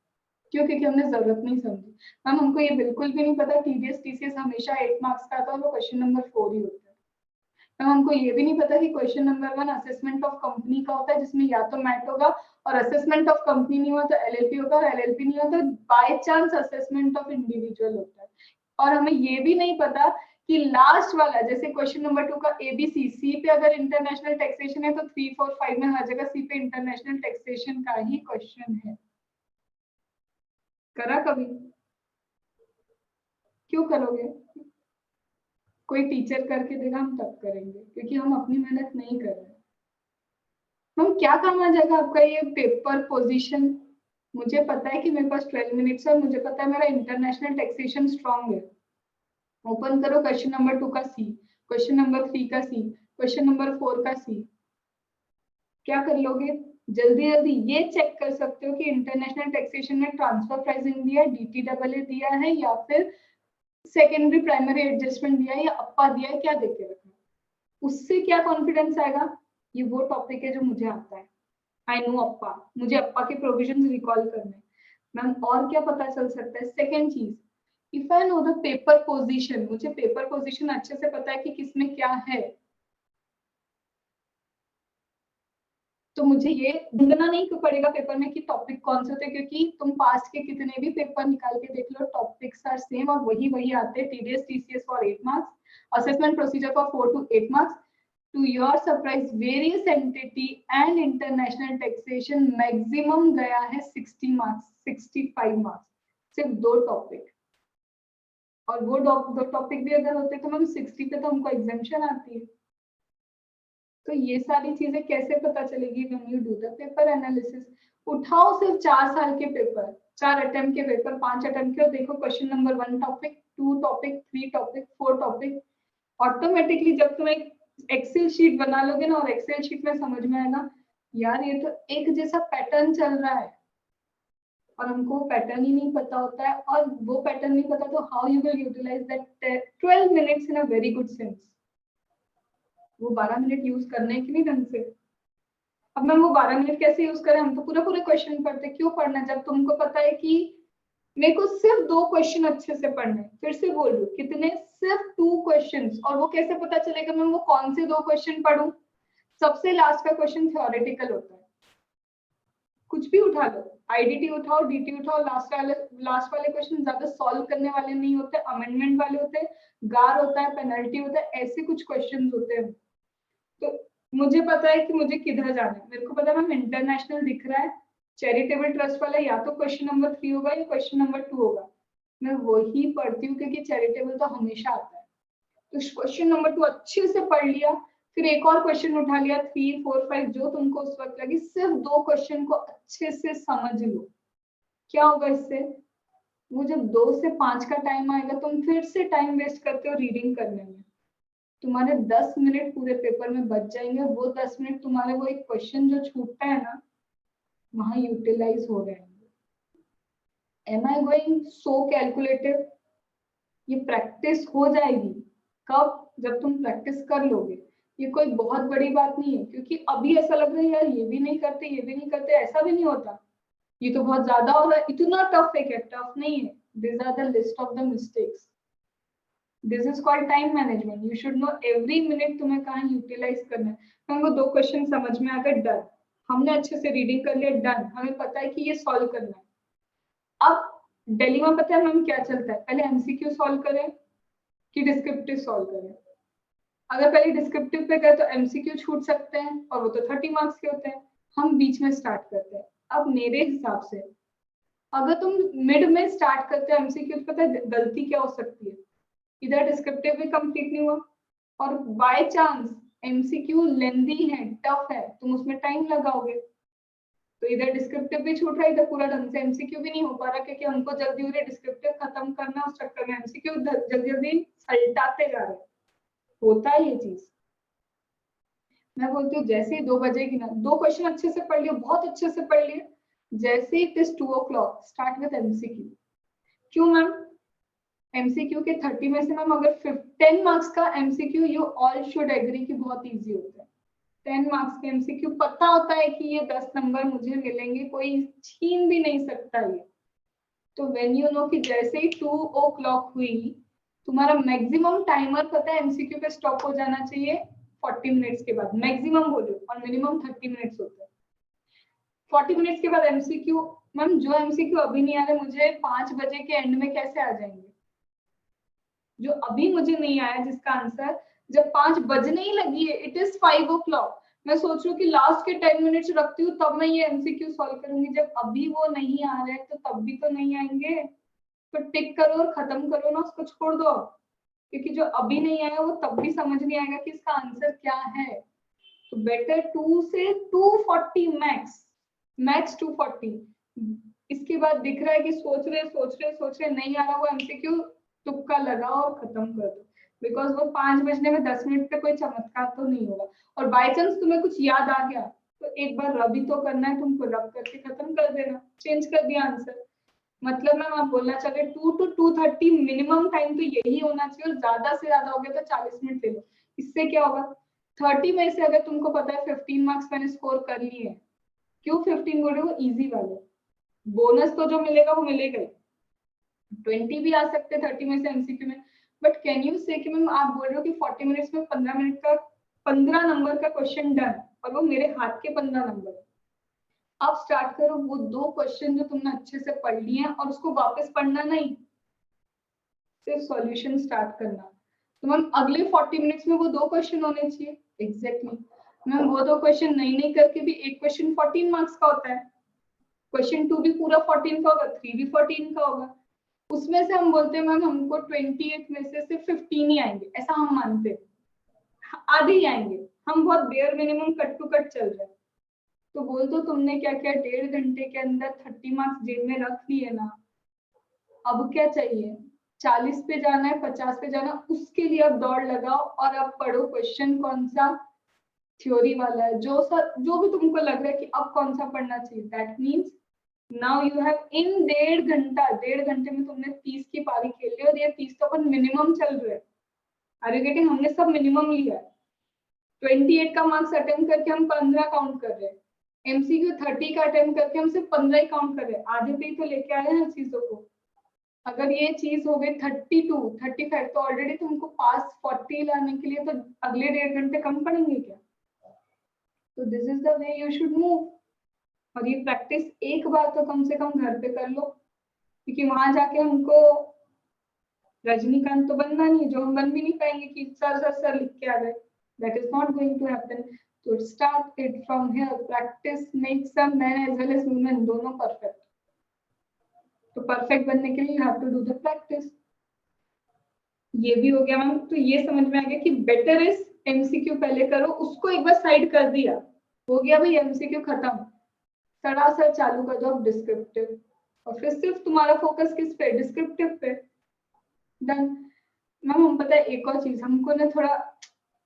क्यों? क्योंकि हमने जरूरत नहीं समझी। मैम हमको ये बिल्कुल भी नहीं पता टीडीएस टीसीएस हमेशा 8 मार्क्स का आता है और वो क्वेश्चन नंबर 4 ही होता है। तो हमको ये भी नहीं पता कि question number 1 assessment of company का होता है, जिसमें या तो मैट होगा और असेसमेंट ऑफ कंपनी नहीं हुआ तो एलएलपी होगा, और एलएलपी नहीं हुआ तो by chance assessment of individual होता है। और हमें ये भी नहीं पता कि लास्ट वाला जैसे क्वेश्चन नंबर 2 का एबीसी, सी पे अगर इंटरनेशनल टैक्सेशन है तो 3, 4, 5 में हर जगह सी पे इंटरनेशनल टैक्सेशन का ही क्वेश्चन है। करा कभी? क्यों करोगे? कोई टीचर करके देगा हम तब करेंगे, क्योंकि हम अपनी मेहनत नहीं कर रहे। हम क्या काम आ जाएगा आपका ये पेपर पोजीशन? मुझे पता है कि मेरे पास 12 मिनट्स है, मुझे पता है मेरा इंटरनेशनल टैक्सेशन स्ट्रांग है। ओपन करो क्वेश्चन नंबर 2 का सी, क्वेश्चन नंबर 3 का सी, क्वेश्चन नंबर 4 का सी। क्या कर लोगे? जल्दी जल्दी ये चेक कर सकते हो कि इंटरनेशनल टैक्सेशन में ट्रांसफर प्राइसिंग दिया है, डीटीडब्ल्यू दिया है, या फिर सेकेंडरी प्राइमरी एडजस्टमेंट दिया है, या अप्पा दिया है, क्या देके रखा है। उससे क्या कॉन्फिडेंस आएगा? ये वो टॉपिक है जो मुझे आता है, आई नो अप्पा, मुझे अप्पा के प्रोविजंस रिकॉल करने। मैम और क्या पता चल सकता है? सेकेंड चीज, if I know the paper position, मुझे पेपर पोजीशन अच्छे से पता है कि किसमें क्या है, तो मुझे ये ढूंढना नहीं पड़ेगा पेपर में कि टॉपिक कौन से थे, क्योंकि तुम पास्ट के कितने भी पेपर निकाल के देख लो, टॉपिक्स आर सेम और वही आते हैं। TDS TCS for 8 marks, assessment procedure for 4 to 8 marks. To your surprise various entity and international taxation maximum गया है 60 मार्क्स, 65 मार्क्स, सिर्फ 2 टॉपिक। और वो 2 टॉपिक भी अगर होते तो मैम 60 पे तो हमको एग्जाम्शन आती है। तो ये सारी चीजें कैसे पता चलेगी when you do the paper analysis? उठाओ सिर्फ 4 साल के पेपर, 4 अटेम्प्ट के पेपर, 5 अटेम्प्ट के, और देखो question number 1 topic, 2 topic, 3 topic, 4 topic. Automatically जब तुम एक एक्सेल शीट बना लोगे ना, और एक्सेल शीट में समझ में आएगा यार ये तो एक जैसा पैटर्न चल रहा है, और हमको पैटर्न ही नहीं पता होता है, और वो पैटर्न नहीं पता तो how you will utilize that 12 minutes in a very good sense. वो 12 मिनट यूज करने की नहीं ढंग से। अब मैं वो 12 मिनट कैसे यूज करें? हम तो पूरा क्वेश्चन पढ़ते, क्यों पढ़ना जब तुमको पता है कि मेरे को सिर्फ 2 क्वेश्चन अच्छे से पढ़ने। फिर से बोल रही हूँ, कितने? सिर्फ 2 क्वेश्चंस। और वो कैसे पता चलेगा मैं वो कौन से 2 क्वेश्चन पढ़ूं? सबसे लास्ट का क्वेश्चन थ्योरेटिकल होता है, कुछ भी उठा लो, आईडीटी उठाओ, डीटी उठाओ, लास्ट वाले क्वेश्चन ज्यादा सॉल्व करने वाले नहीं होते, अमेंडमेंट वाले होते हैं, गार होता है, पेनल्टी होता है, ऐसे कुछ क्वेश्चन होते हैं। तो मुझे पता है कि मुझे किधर जाना है, मेरे को पता है मैम इंटरनेशनल दिख रहा है, चैरिटेबल ट्रस्ट वाला या तो क्वेश्चन नंबर 3 होगा या क्वेश्चन नंबर 2 होगा, मैं वही पढ़ती हूँ क्योंकि चैरिटेबल तो हमेशा आता है। तो क्वेश्चन नंबर 2 अच्छे से पढ़ लिया, फिर एक और क्वेश्चन उठा लिया, 3, 4, 5 जो तुमको उस वक्त लगे, सिर्फ 2 क्वेश्चन को अच्छे से समझ लो। क्या होगा इससे? वो जब 2 से 5 का टाइम आएगा, तुम फिर से टाइम वेस्ट करते हो रीडिंग करने में, तुम्हारे 10 मिनट पूरे पेपर में बच जाएंगे। वो 10 मिनट तुम्हारे वो एक क्वेश्चन जो छूटता है ना, वहां यूटिलाइज हो रहे हैं। Am I going so calculative? ये प्रैक्टिस हो जाएगी कब? जब तुम प्रैक्टिस कर लोगे। ये कोई बहुत बड़ी बात नहीं है, क्योंकि अभी ऐसा लग रहा है यार ये भी नहीं करते, ये भी नहीं करते, ऐसा भी नहीं होता, ये तो बहुत ज्यादा हो रहा है, इतना टफ है क्या? टफ नहीं है, this are the list of the mistakes, this is called time management. You should know every minute तुम्हें कहाँ यूटिलाइज करना है। हमको 2 क्वेश्चन समझ में आ गए, डन, हमने अच्छे से रीडिंग कर लिया, डन, हमें पता है कि ये सॉल्व करना है। अब दिल्ली में पता है मैम क्या चलता है, पहले एमसीक्यू सॉल्व करें कि डिस्क्रिप्टिव सॉल्व करें। अगर पहले डिस्क्रिप्टिव पे गए तो एमसीक्यू छूट सकते हैं, और वो तो 30 मार्क्स के होते हैं। हम बीच में स्टार्ट करते हैं। अब मेरे हिसाब से अगर तुम मिड में स्टार्ट करते हो एमसीक्यू, तो पता है गलती क्या हो सकती है? इधर डिस्क्रिप्टिव भी कंप्लीट नहीं हुआ, और बाय चांस एमसीक्यू लेंदी है, टफ है, तुम उसमें टाइम लगाओगे, तो इधर डिस्क्रिप्टिव भी छूट रहा है, इधर पूरा ढंग से एमसीक्यू भी नहीं हो पा रहा, क्योंकि हमको जल्दी उधर डिस्क्रिप्टिव खत्म करना, उस चक्कर में एमसीक्यू जल्दी जल्दी सलटाते जा रहे हैं। होता है ये चीज। मैं बोलती हूँ जैसे ही 2 बजेगी ना, 2 क्वेश्चन अच्छे से पढ़ लियो, बहुत अच्छे से पढ़ लिए, जैसे ही it is 2 o'clock start with MCQ. क्यों मैम? एमसीक्यू के 30 में से मैम अगर 10 मार्क्स का MCQ, you all should agree कि बहुत इजी होता है। 10 मार्क्स के एमसीक्यू पता होता है कि ये 10 नंबर मुझे मिलेंगे, कोई छीन भी नहीं सकता ये। तो व्हेन यू नो कि जैसे ही 2 o'clock हुई, तुम्हारा मैक्सिमम टाइमर पता है एमसीक्यू पे स्टॉप हो जाना चाहिए 40 मिनट्स के बाद, मैक्सिमम बोलो, और मिनिमम 30 मिनट्स होते हैं। 40 मिनट्स के बाद एमसीक्यू, मैम जो एमसीक्यू अभी नहीं आ रहे मुझे 5 बजे के एंड में कैसे आ जाएंगे? जो अभी मुझे नहीं आया जिसका आंसर, जब 5 बजने ही लगी है, इट इज 5 o'clock, मैं सोच रही हूँ कि लास्ट के 10 मिनट्स रखती हूँ तब मैं ये एमसीक्यू सॉल्व करूंगी, जब अभी वो नहीं आ रहा है तो तब भी तो नहीं आएंगे, तो टिक करो और खत्म करो ना, उसको छोड़ दो, क्योंकि जो अभी नहीं आया वो तब भी समझ नहीं आएगा कि इसका आंसर क्या है। तो बेटर 2 से 240 मैक्स 240। इसके बाद दिख रहा है कि सोच रहे नहीं आ रहा, वो एमसीक्यू तुक्का लगाओ और खत्म कर दो, बिकॉज वो 5 बजने में 10 मिनट पे कोई चमत्कार तो नहीं होगा। और बाय चांस तुम्हें कुछ याद आ गया तो एक बार रब ही तो करना है तुमको, रब करके खत्म कर देना, चेंज कर दिया आंसर। मतलब मैम आप बोलना चाह रहे 2 to 2:30 मिनिमम टाइम तो यही होना चाहिए, और ज्यादा से ज्यादा हो गया तो 40 मिनट ले लो। इससे क्या होगा, 30 में से अगर तुमको पता है 15 मार्क्स मैंने स्कोर कर लिए हैं, क्यों 15 बोल रहे हो, इजी वाले, बोनस तो जो मिलेगा वो मिलेगा ही, 20 भी आ सकते हैं 30 में से एमसीक्यू में। बट कैन यू से कि मैम आप बोल रहे हो कि 40 मिनट्स में 15 मिनट का 15 नंबर का क्वेश्चन डन, और वो मेरे हाथ के 15 नंबर। आप स्टार्ट करो वो 2 क्वेश्चन जो तुमने अच्छे से पढ़ लिए हैं, और उसको वापस पढ़ना नहीं, सिर्फ सॉल्यूशन स्टार्ट करना। तो मैम अगले 40 मिनट्स में वो 2 क्वेश्चन होने चाहिए, एग्जैक्टली मैम वो 2 क्वेश्चन नहीं करके भी एक क्वेश्चन 14 मार्क्स का होता है, क्वेश्चन 2 भी पूरा 14 का होगा, 3 भी 14 का होगा। उसमें से हम बोलते हैं मैम हमको 28 में से सिर्फ 15 ही आएंगे, ऐसा हम मानते हैं, आधे ही आएंगे, हम बहुत bare minimum cut to cut चल रहे हैं। तो बोल दो तुमने क्या क्या 1.5 घंटे के अंदर 30 मार्क्स जेब में रख लिए ना, अब क्या चाहिए, 40 पे जाना है, 50 पे जाना, उसके लिए अब दौड़ लगाओ और अब पढ़ो क्वेश्चन कौन सा थ्योरी वाला है, जो भी तुमको लग रहा है कि अब कौन सा पढ़ना चाहिए। That means now you have in 1.5 घंटे में तुमने 30 की पारी खेल ली, और ये 30 तो अपन मिनिमम चल रहे हैं, आर यू गेटिंग, हमने सब मिनिमम लिया है। 28 का मार्क्स अटेम्प्ट करके हम 15 काउंट कर रहे हैं, एमसीक्यू 30 का अटेम्प्ट करके हम सिर्फ 15 ही काउंट कर रहे हैं, आधे पे ही तो लेके आए हैं चीजों को। अगर ये चीज हो गई 32 35, तो ऑलरेडी तुमको पास 40 लाने के लिए तो अगले 1.5 घंटे कम पड़ेंगे क्या? तो this is the way you should move. और ये प्रैक्टिस एक बार तो कम से कम घर पे कर लो, क्योंकि वहां जाके हमको रजनीकांत तो बनना नहीं, जो हम बन भी नहीं पाएंगे कि सर लिख के आ गए, that is not going to happen. तो start it from here, practice makes a man as well as women, दोनों परफेक्ट। तो परफेक्ट बनने के लिए you have to do the practice. ये भी हो गया मैम, तो ये समझ में आ गया कि बेटर इज एमसीक्यू पहले करो, उसको एक बार साइड कर दिया, हो गया भाई एमसीक्यू खत्म, सरासर चालू कर दो अब डिस्क्रिप्टिव, और फिर सिर्फ तुम्हारा फोकस किस पे, डिस्क्रिप्टिव पे, डन। मैम हम पता है एक और चीज, हमको ना थोड़ा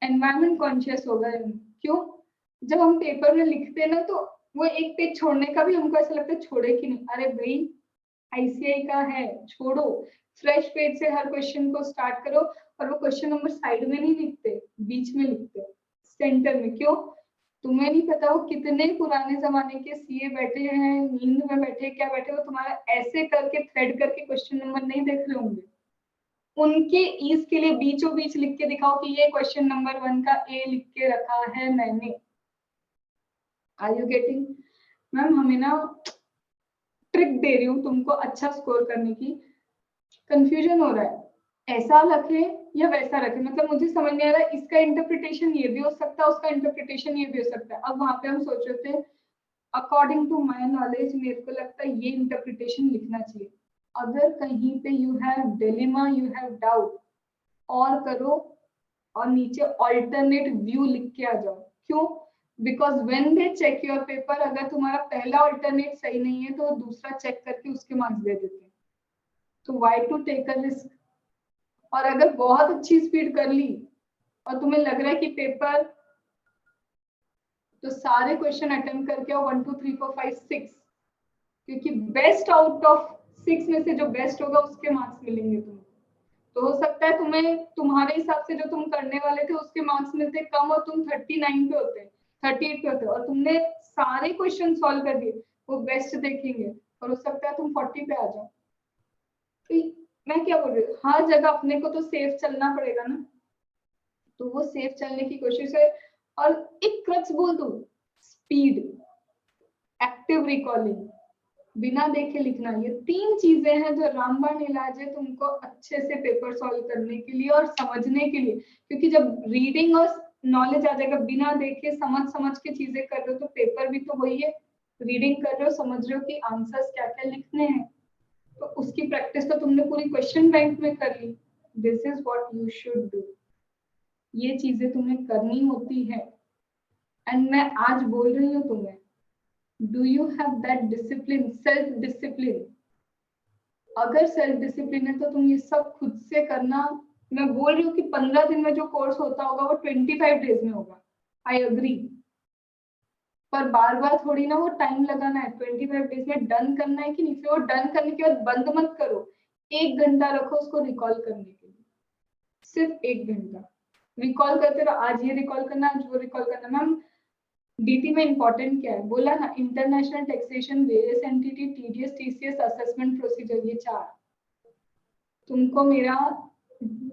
एनवायरमेंट कॉन्शियस हो गए। क्यों? जब हम पेपर में लिखते हैं ना, तो वो एक पेज छोड़ने का भी हमको ऐसा लगता है छोड़े कि नहीं, अरे भाई आईसीआई का है, छोड़ो, फ्रेश पेज से हर क्वेश्चन को स्टार्ट करो। और वो क्वेश्चन नंबर साइड में नहीं लिखते, बीच में लिखते, सेंटर में। क्यों? तुम्हें नहीं पता वो कितने पुराने जमाने के सीए बैठे हैं, नींद में बैठे, क्या बैठे, वो तुम्हारा ऐसे करके थ्रेड करके क्वेश्चन नंबर नहीं देख रहे होंगे, उनके ईज के लिए बीचों बीच लिख के दिखाओ कि ये क्वेश्चन नंबर 1 का ए लिख के रखा है मैंने। Are you getting? मैम हमें ना ट्रिक दे रही हूँ तुमको अच्छा स्कोर करने की, कंफ्यूजन हो रहा है, ऐसा रखे या वैसा रखे, मतलब मुझे समझ नहीं आ रहा, इसका इंटरप्रिटेशन ये भी हो सकता है, उसका इंटरप्रिटेशन ये भी हो सकता है। अब वहां पे हम सोच रहे थे अकॉर्डिंग टू माय नॉलेज मेरे को लगता है ये इंटरप्रिटेशन लिखना चाहिए। अगर कहीं पे you have dilemma, you have doubt, और करो और नीचे ऑल्टरनेट व्यू लिख के आ जाओ। क्यों? Because when they check your paper, अगर तुम्हारा पहला ऑल्टरनेट सही नहीं है तो दूसरा चेक करके उसके मार्क्स दे देते हैं। तो why to take a risk? और अगर बहुत अच्छी स्पीड कर ली और तुम्हें लग रहा है कि पेपर, तो सारे क्वेश्चन अटेम्प्ट करके आओ 1 2 3 4 5 6, क्योंकि बेस्ट आउट ऑफ 6 में से जो बेस्ट होगा उसके मार्क्स मिलेंगे तुम्हें। तो हो सकता है तुम्हें तुम्हारे हिसाब से जो तुम करने वाले थे उसके मार्क्स मिलते कम, और तुम 39 पे होते, 38 पे होते, और तुमने सारे क्वेश्चन सॉल्व कर दिए, वो बेस्ट देखेंगे, और हो सकता है तुम 40 पे आ जाओ। तो मैं क्या बोल रही हूँ, हर जगह अपने को तो सेफ चलना पड़ेगा ना। तो वो सेफ चलने की कोशिश है। और एक क्रक्स बोल दूं, स्पीड, एक्टिव रिकॉलिंग, बिना देखे लिखना, ये 3 चीजें हैं जो रामबाण इलाज है तुमको अच्छे से पेपर सॉल्व करने के लिए और समझने के लिए। क्योंकि जब रीडिंग और नॉलेज आ जाएगा, बिना देखे समझ समझ के चीजें कर रहे हो तो पेपर भी तो वही है, रीडिंग कर रहे हो, समझ रहे हो कि आंसर्स क्या क्या लिखने हैं, तो उसकी प्रैक्टिस तो तुमने पूरी क्वेश्चन बैंक में कर ली। This is what you should do, ये चीजें तुम्हें करनी होती है। एंड मैं आज बोल रही हूँ तुम्हें, do you have that discipline, self discipline? अगर सेल्फ डिसिप्लिन है तो तुम ये सब खुद से करना। मैं बोल रही हूँ कि 15 दिन में जो कोर्स होता होगा वो 25 डेज में होगा, आई अग्री, पर बार बार थोड़ी ना वो टाइम लगाना है। 25 डेज में डन करना है कि नहीं? फिर वो डन करने के बाद बंद मत करो, 1 घंटा रखो उसको रिकॉल करने के लिए, सिर्फ 1 घंटा रिकॉल करते रहो। आज ये रिकॉल करना, आज वो रिकॉल करना। मैम डीटी में इंपॉर्टेंट क्या है बोला ना, international taxation, various entity, TDS, TCS, assessment procedure, ये 4 तुमको मेरा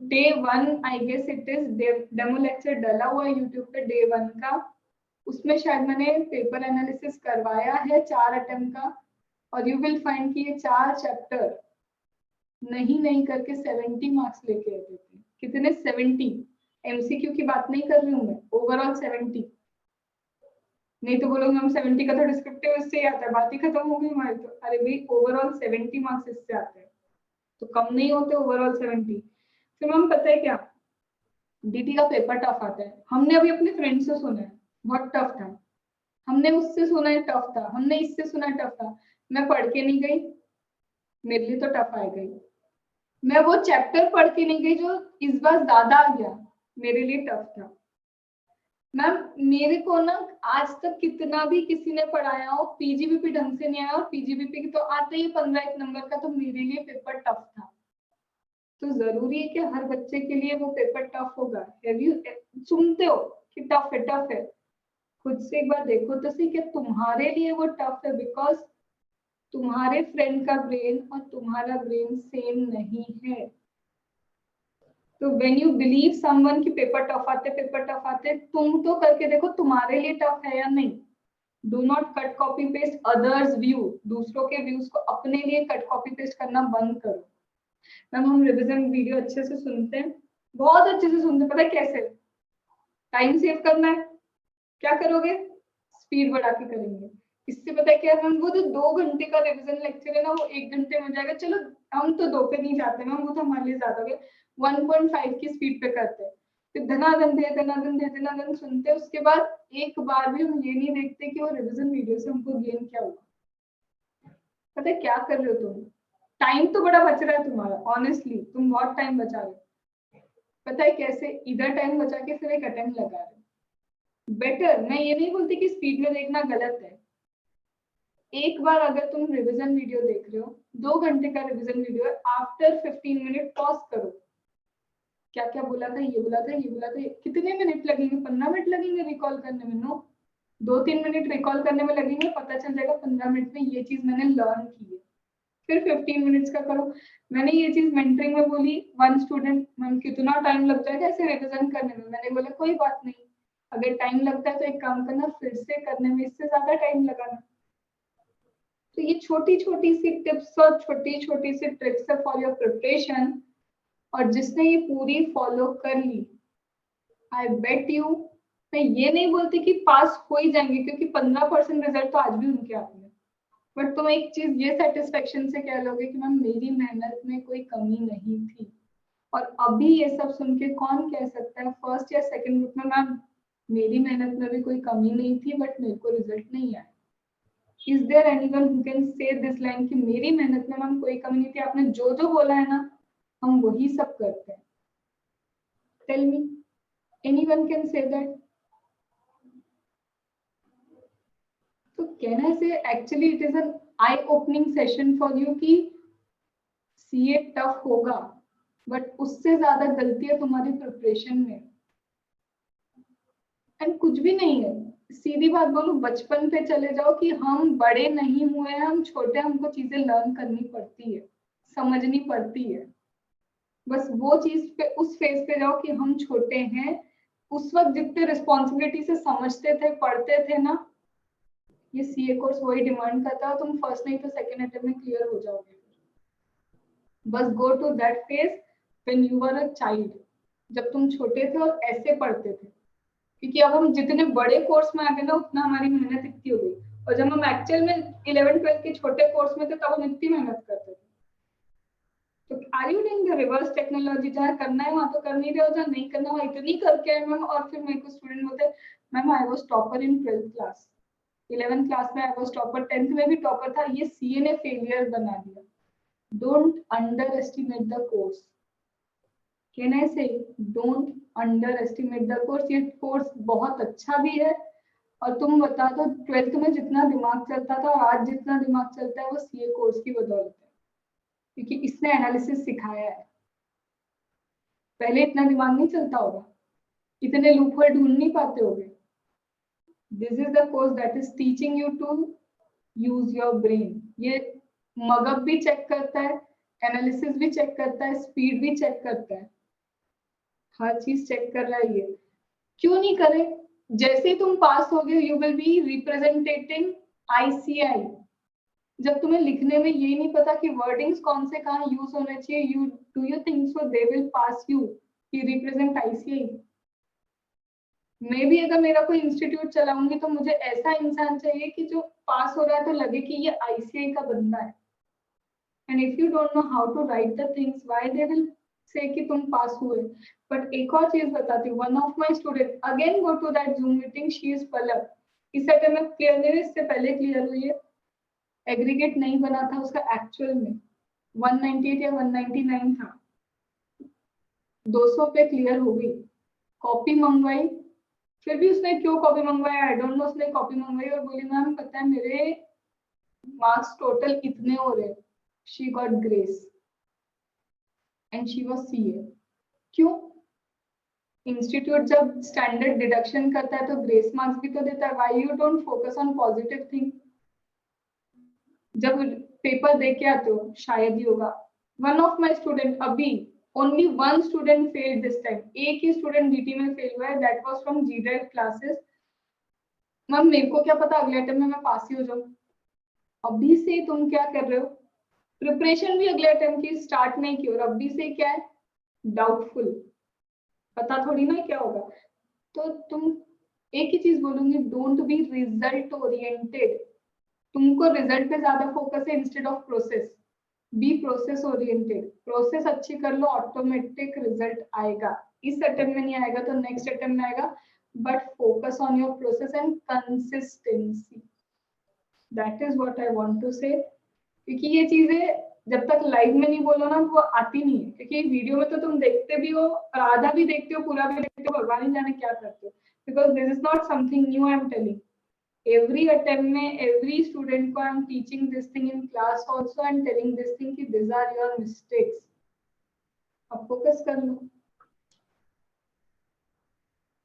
day 1 I guess it is demo lecture डला हुआ है यूट्यूब पे, डे 1 का, उसमें शायद मैंने पेपर एनालिसिस करवाया है 4 अटेम्प्ट का, और यू विल फाइंड कि ये 4 चैप्टर नहीं करके 70 मार्क्स लेके आते थे। कितने? 70। एमसीक्यू की बात नहीं कर रही हूँ मैं, ओवरऑल 70। नहीं तो बोलोगे हम 70 का तो डिस्क्रिप्टिव इससे ही आता है, बात ही खत्म हो गई हमारी तो। अरे भाई ओवरऑल 70 मार्क्स इससे आते हैं, तो कम नहीं होते ओवरऑल 70। फिर मैम पता है क्या, डीटी का पेपर टफ आता है। हमने अभी अपने फ्रेंड से सुना है बहुत टफ था, हमने उससे सुना है टफ था, हमने इससे सुना है टफ था। मैं पढ़ के नहीं गई, मेरे लिए तो टफ आ गई। मैं वो चैप्टर पढ़ के नहीं गई जो इस बार ज्यादा आ गया, मेरे लिए टफ था। मैम मेरे को ना आज तक कितना भी किसी ने पढ़ाया हो, पीजीबीपी ढंग से नहीं आया, और पीजीबीपी तो आते ही 15 एक नंबर का, तो मेरे लिए पेपर टफ था। तो जरूरी है कि हर बच्चे के लिए वो पेपर टफ होगा? सुनते हो कि टफ है, खुद से एक बार देखो तो सही कि तुम्हारे लिए वो टफ है, बिकॉज तुम्हारे फ्रेंड का ब्रेन और तुम्हारा ब्रेन सेम नहीं है। तो व्हेन यू बिलीव समवन कि पेपर टफ आते, तुम तो करके देखो तुम्हारे लिए टफ है या नहीं। Do not cut copy paste others view, दूसरों के व्यूज को अपने लिए कट कॉपी पेस्ट करना बंद करो। मैम हम रिविजन वीडियो अच्छे से सुनते हैं, बहुत अच्छे से सुनते हैं, पता है कैसे? टाइम सेव करना है, क्या करोगे? स्पीड बढ़ा के करेंगे। इससे पता है क्या मैम, वो जो 2 घंटे का रिविजन लेक्चर है ना, वो 1 घंटे में जाएगा। चलो हम तो 2 पे नहीं जाते मैम, वो तो हमारे लिए ज्यादा हो गया, 1.5 की स्पीड पे करते हैं। फिर धनाधन सुनते हैं, उसके बाद एक बार भी हम ये नहीं देखते कि वो रिविजन वीडियो से हमको गेन क्या हुआ। पता है क्या कर रहे हो तुम? टाइम तो बड़ा बच रहा है तुम्हारा, ऑनेस्टली तुम बहुत टाइम बचा रहे हो। पता है कैसे? इधर टाइम बचा के फिर एक अटेम्प्ट लगा रहे हो। बेटर, मैं ये नहीं बोलती कि स्पीड में देखना गलत है। एक बार अगर तुम रिवीजन वीडियो देख रहे हो, 2 घंटे का रिवीजन वीडियो है, आफ्टर 15 मिनट पॉज करो, क्या क्या बोला था, ये बोला था, ये बोला था, कितने मिनट लगेंगे? 15 मिनट लगेंगे रिकॉल करने में? नो, 2-3 मिनट रिकॉल करने में लगेंगे, पता चल जाएगा 15 मिनट में ये चीज मैंने लर्न की है। फिर 15 मिनट्स का करो। मैंने ये चीज मेंटरिंग में बोली, 1 स्टूडेंट, मैम कितना टाइम लग जाएगा ऐसे रिवीजन करने में? मैंने बोला कोई बात नहीं, अगर टाइम लगता है तो एक काम करना, फिर से करने में इससे ज्यादा टाइम लगाना। तो ये छोटी छोटी सी टिप्स और छोटी छोटी सी ट्रिक्स है फॉर योर प्रिपरेशन, और जिसने ये पूरी फॉलो कर ली, आई बेट यू, मैं ये नहीं बोलती कि पास हो ही जाएंगे, क्योंकि 15% रिजल्ट तो आज भी उनके हाथ में, बट तुम एक चीज ये सेटिस्फेक्शन से कह लोगे कि मैम मेरी मेहनत में कोई कमी नहीं थी। और अभी ये सब सुन के कौन कह सकता है फर्स्ट या सेकंड ग्रुप में, मैम मेरी मेहनत में भी कोई कमी नहीं थी बट मेरे को रिजल्ट नहीं आया? Is there anyone who can say this line कि मेरी मेहनत में मैम कोई कमी नहीं थी, आपने जो जो बोला है ना हम वही सब करते हैं? Tell me, anyone can say that? तो can I say actually it is an eye opening session for you कि सीए टफ होगा, बट उससे ज्यादा गलतियां तुम्हारी प्रिपरेशन में। एंड कुछ भी नहीं है, सीधी बात बोलूं, बचपन पे चले जाओ कि हम बड़े नहीं हुए हैं, हम छोटे, हमको चीजें लर्न करनी पड़ती है, समझनी पड़ती है। बस वो चीज पे, उस फेज पे जाओ कि हम छोटे हैं, उस वक्त जितने रिस्पॉन्सिबिलिटी से समझते थे, पढ़ते थे ना, ये सीए कोर्स वही डिमांड करता है। तुम फर्स्ट नहीं तो सेकेंड अटेम्प्ट में क्लियर हो जाओगे। बस go to that phase when you were a child, जब तुम छोटे थे और ऐसे पढ़ते थे। क्योंकि अब हम जितने बड़े कोर्स में आ गए ना, उतना हमारी मेहनत इतनी हो गई। और जब हम एक्चुअल में 11th-12th के छोटे कोर्स में थे, तब हम इतनी मेहनत करते थे। तो are you doing the reverse technology? जहाँ करना है वहां तो कर नहीं रहे हो, जहाँ नहीं करना वहां इतनी करके आए मैम। और फिर मेरे को स्टूडेंट बोलते, ma'am I was topper in 12th class, 11th class में आई वाज टॉपर, 10th में भी टॉपर था, ये सीए ने फेलियर बना दिया। Don't underestimate the course. Can I say don't underestimate the course. ये कोर्स बहुत अच्छा भी है। और तुम बता दो, 12th में जितना दिमाग चलता था और आज जितना दिमाग चलता है, वो सीए कोर्स की बदौलत है, क्योंकि इसने एनालिसिस सिखाया है। पहले इतना दिमाग नहीं चलता होगा, इतने लूपहोल ढूंढ नहीं पाते होगे। This is the course that is teaching you to use your brain. ये मगअप भी चेक करता है, एनालिसिस भी चेक करता है, स्पीड भी चेक करता है, हर चीज चेक कर रहा है ये। क्यों नहीं करे? जैसे ही तुम पास हो गए, you will be representing ICI. जब तुम्हें लिखने में ये नहीं पता कि वर्डिंग्स कौन से कहाँ यूज होने चाहिए, you do you think so they will pass you कि रिप्रेजेंट आईसीआई? मैं भी अगर मेरा कोई इंस्टीट्यूट चलाऊंगी तो मुझे ऐसा इंसान चाहिए कि जो पास हो रहा है तो लगे कि ये आईसीआई का बंदा है। And if you don't know how to write the things, why they will say कि तुम पास हुए। बट एक और चीज बताती हूँ, one of my student, again go to that zoom meeting, she is Palak. इस अटेम्प्ट क्लियर नहीं हुई, इससे पहले क्लियर हुई है। एग्रीगेट नहीं बना था उसका एक्चुअल में, 198 या 199 था, 200 पे क्लियर हो गई। कॉपी मंगवाई, फिर भी उसने क्यों कॉपी मंगवाया आई डोंट नो, उसने कॉपी मंगवाई और बोली मैम पता है मेरे मार्क्स टोटल इतने हो रहे। She got grace and she was CA. क्यों? इंस्टीट्यूट जब स्टैंडर्ड डिडक्शन करता है तो ग्रेस मार्क्स भी तो देता है। Why you don't focus on positive thing? जब पेपर दे के आते हो शायद ही होगा। वन ऑफ माय स्टूडेंट, अभी only one student failed this time, एक ही स्टूडेंट डीटी में फेल हुआ है, दैट वाज फ्रॉम जीडाइट क्लासेस। मैम मेरे को क्या पता अगले अटेम्प्ट में मैं पास ही हो जाऊं। अभी से तुम क्या कर रहे हो? प्रिपरेशन भी अगले अटेम्प्ट की स्टार्ट नहीं की और अभी से क्या है? डाउटफुल। पता थोड़ी ना क्या होगा। तो तुम, एक ही चीज बोलूंगी, डोंट बी रिजल्ट ओरिएंटेड। तुमको रिजल्ट पे ज्यादा फोकस है instead of process. Be process oriented. Process अच्छी कर लो, ऑटोमेटिक रिजल्ट आएगा। इस अटेम्प्ट में नहीं आएगा तो नेक्स्ट अटेम्प्ट में आएगा, but focus on your process and consistency. That is what I want to say. क्योंकि ये चीजें जब तक लाइव में नहीं बोलो ना, वो आती नहीं है। क्योंकि वीडियो में तो तुम देखते भी हो और आधा भी देखते हो, पूरा भी देखते हो, भगवान ही जाने क्या करते हो। Because this is not something new I am telling. every attempt में every student को I'm teaching this thing in class also and telling this thing कि these are your mistakes. अब focus कर लो।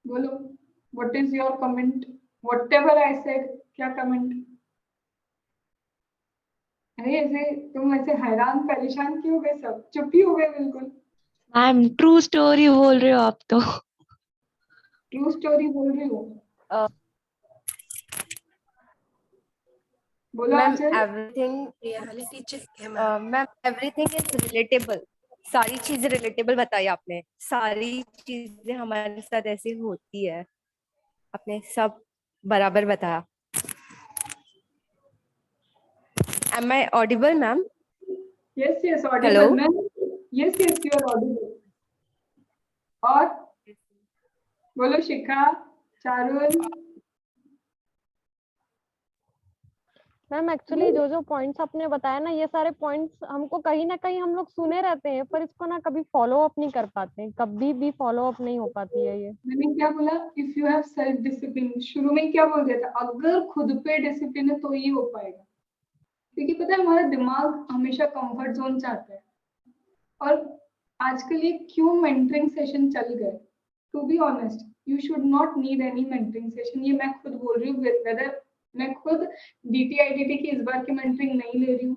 बोलो, what is your comment? Whatever I said, क्या comment? अरे ऐसे तुम ऐसे हैरान परेशान क्यों हो गए? सब चुप ही हो गए बिल्कुल। मैम ट्रू स्टोरी बोल रहे हो आप तो। ट्रू स्टोरी बोल रही हो? बोलो ma'am Aanchal. Everything is relatable. सारी चीजें रिलेटेबल बताई आपने, सारी चीजें हमारे साथ ऐसी होती है, आपने सब बराबर बताया। Am I audible ma'am? Yes, yes, Hello? audible ma'am. Yes, yes, you are audible. और बोलो शिखा, चारुल। मैम एक्चुअली जो जो पॉइंट्स आपने बताया ना, ये सारे पॉइंट्स हमको कहीं ना कहीं हम लोग सुने रहते हैं, पर इसको ना कभी फॉलो अप नहीं कर पाते, कभी भी फॉलो अप नहीं हो पाती है ये। मैंने क्या बोला? If you have self discipline. शुरू में क्या बोल दिया था? अगर खुद पे डिसिप्लिन है तो ही हो पाएगा। क्योंकि पता है हमारा दिमाग हमेशा कंफर्ट जोन चाहता है। और आजकल ये क्यों मेंटरिंग सेशन चल गए? To be honest, you should not need any mentoring session. ये मैं खुद बोल रही हूँ, वेदर मैं खुद DTIDT की इस बार की मेंटरिंग नहीं ले रही हूँ।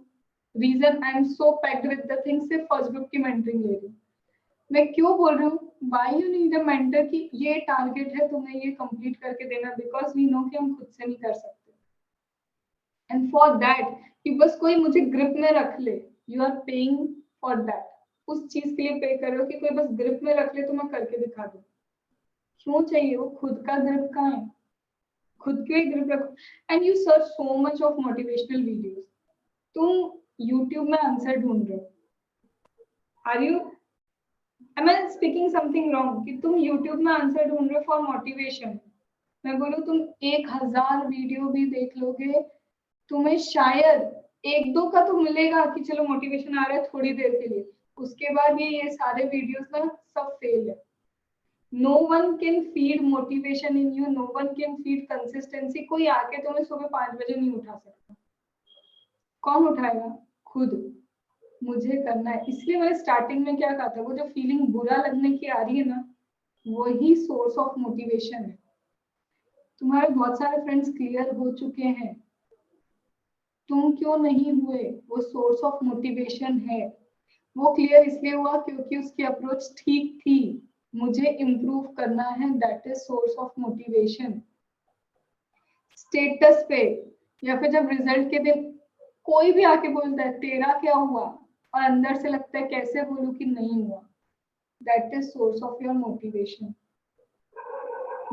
Reason, I am so packed with the things, सिर्फ फर्स्ट ग्रुप की मेंटरिंग ले रही हूँ। मैं क्यों बोल रही हूँ why you need a mentor कि ये टारगेट है तुम्हें ये कंप्लीट करके देना, बिकॉज वी नो कि हम खुद से नहीं कर सकते, एंड फॉर दैट कि बस कोई मुझे ग्रिप में रख ले, you are paying for that, उस चीज के लिए पे करो कि कोई बस ग्रिप में रख ले तो मैं करके दिखा दूं। क्यों चाहिए? वो खुद का ग्रिप कहाँ है? खुद के ग्रिप रखो। And you search so much of motivational videos, तुम यूट्यूब में आंसर ढूंढ रहे हो, are you am I speaking something wrong कि तुम YouTube में आंसर ढूंढ रहे हो फॉर मोटिवेशन? मैं बोलूं तुम 1000 वीडियो भी देख लोगे, तुम्हें शायद एक दो का तो मिलेगा कि चलो मोटिवेशन आ रहा है थोड़ी देर के लिए, उसके बाद ये सारे वीडियोस ना सब फेल है। No one can feed motivation in you, no one can feed consistency. कोई आके तुम्हें सुबह 5 बजे नहीं उठा सकता। कौन उठाएगा? खुद। मुझे करना है, इसलिए मैंने स्टार्टिंग में क्या कहा था, वो जो फीलिंग बुरा लगने की आ रही है ना, वही सोर्स ऑफ मोटिवेशन है। तुम्हारे बहुत सारे फ्रेंड्स क्लियर हो चुके हैं, तुम क्यों नहीं हुए? वो सोर्स ऑफ मोटिवेशन है। वो क्लियर इसलिए हुआ क्योंकि उसकी अप्रोच ठीक थी, मुझे इम्प्रूव करना है, that is source of motivation. Status पे या फिर जब रिजल्ट के दिन कोई भी आके बोलता है तेरा क्या हुआ, और अंदर से लगता है कैसे बोलूं कि नहीं हुआ, that is source of your motivation.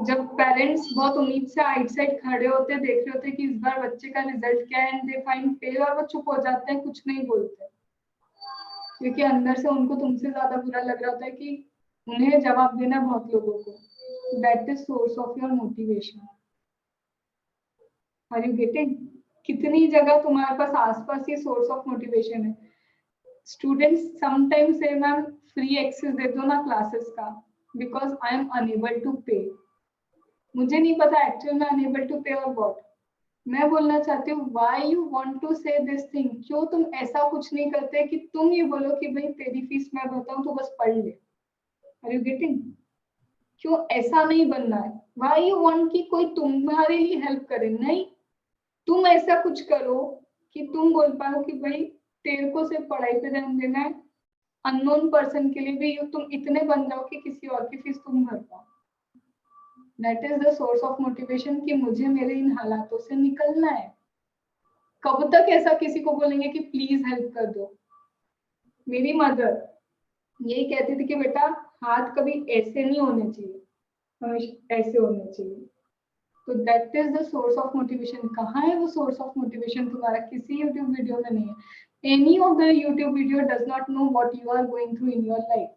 जब पेरेंट्स बहुत उम्मीद से आउटसाइड खड़े होते देख रहे होते कि इस बार बच्चे का रिजल्ट क्या है, एंड दे फाइंड फेल, और वो चुप हो जाते हैं, कुछ नहीं बोलते, क्योंकि अंदर से उनको तुमसे ज्यादा बुरा लग रहा होता है कि उन्हें जवाब देना बहुत लोगों को, that is source of your motivation. Are you getting? कितनी जगह तुम्हारे पास आसपास ये सोर्स ऑफ मोटिवेशन है। स्टूडेंट्स समटाइम्स से मैम फ्री एक्सेस दे दो ना क्लासेस का, because I am unable to pay. मुझे नहीं पता एक्चुअल में अनेबल टू पे और व्हाट। मैं बोलना चाहती हूँ व्हाई यू वांट टू से दिस थिंग, क्यों तुम ऐसा कुछ नहीं करते कि तुम ये बोलो कि भाई तेरी फीस मैं बताऊं तो बस पढ़ ले। Are you getting? क्यों ऐसा नहीं बनना है? व्हाई यू वांट कि कोई तुम्हारे लिए हेल्प करे? नहीं, तुम ऐसा कुछ करो कि तुम बोल पाओ कि भाई तेरे को सिर्फ पढ़ाई पे ध्यान देना है, अननोन पर्सन के लिए भी तुम इतने बन जाओ कि किसी और की फीस तुम भर पाओ। That is the source of motivation कि मुझे मेरे इन हालातों से निकलना है। कब तक ऐसा किसी को बोलेंगे कि प्लीज हेल्प कर दो? मेरी मदर यही कहती थी कि बेटा हाथ कभी ऐसे नहीं होने चाहिए, हमेशा ऐसे होने चाहिए। तो that is the source of motivation. कहाँ है वो सोर्स ऑफ मोटिवेशन तुम्हारा? किसी यूट्यूब वीडियो में नहीं है। Any of the YouTube video does not know what you are going through in your life,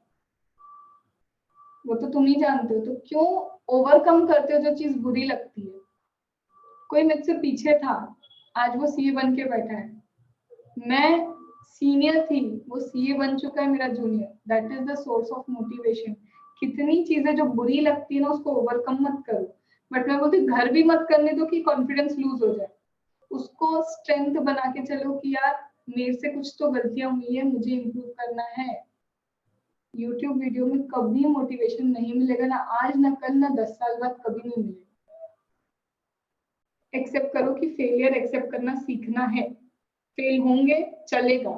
वो तो तुम ही जानते हो। तो क्यों ओवरकम करते हो जो चीज बुरी लगती है? कोई मुझसे पीछे था, आज वो सीए बन के बैठा है, मैं सीनियर थी, वो सीए बन चुका है मेरा junior, that is the source of motivation. कितनी चीजें जो बुरी लगती है ना उसको ओवरकम मत करो, बट मैं बोलती घर भी मत करने दो कि कॉन्फिडेंस लूज हो जाए, उसको स्ट्रेंथ बना के चलो कि यार मेरे से कुछ तो गलतियां हुई है, मुझे इम्प्रूव करना है। यूट्यूब वीडियो में कभी मोटिवेशन नहीं मिलेगा, ना आज ना कल ना 10 साल बाद, कभी नहीं मिलेगा। एक्सेप्ट करो कि फेलियर एक्सेप्ट करना सीखना है, फेल होंगे चलेगा,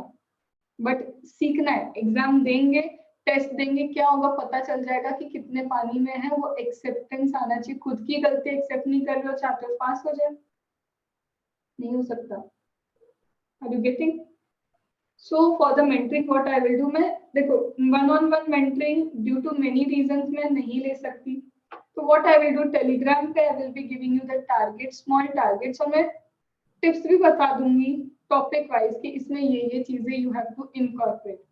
बट सीखना है। एग्जाम देंगे, टेस्ट देंगे, क्या होगा पता चल जाएगा कि कितने पानी में है। वो एक्सेप्टेंस आना चाहिए। खुद की गलती एक्सेप्ट नहीं कर रहे हो, चाहते हो पास हो जाए, नहीं हो सकता। Are you getting? So for the mentoring what I will do, मैं देखो 1-on-1 mentoring due to many reasons मैं नहीं ले सकती, तो what I will do, Telegram पे I will be giving you the target, small targets, और मैं टिप्स भी बता दूंगी टॉपिक वाइज कि इसमें ये चीजें यू हैव टू इनकॉर्पोरेट।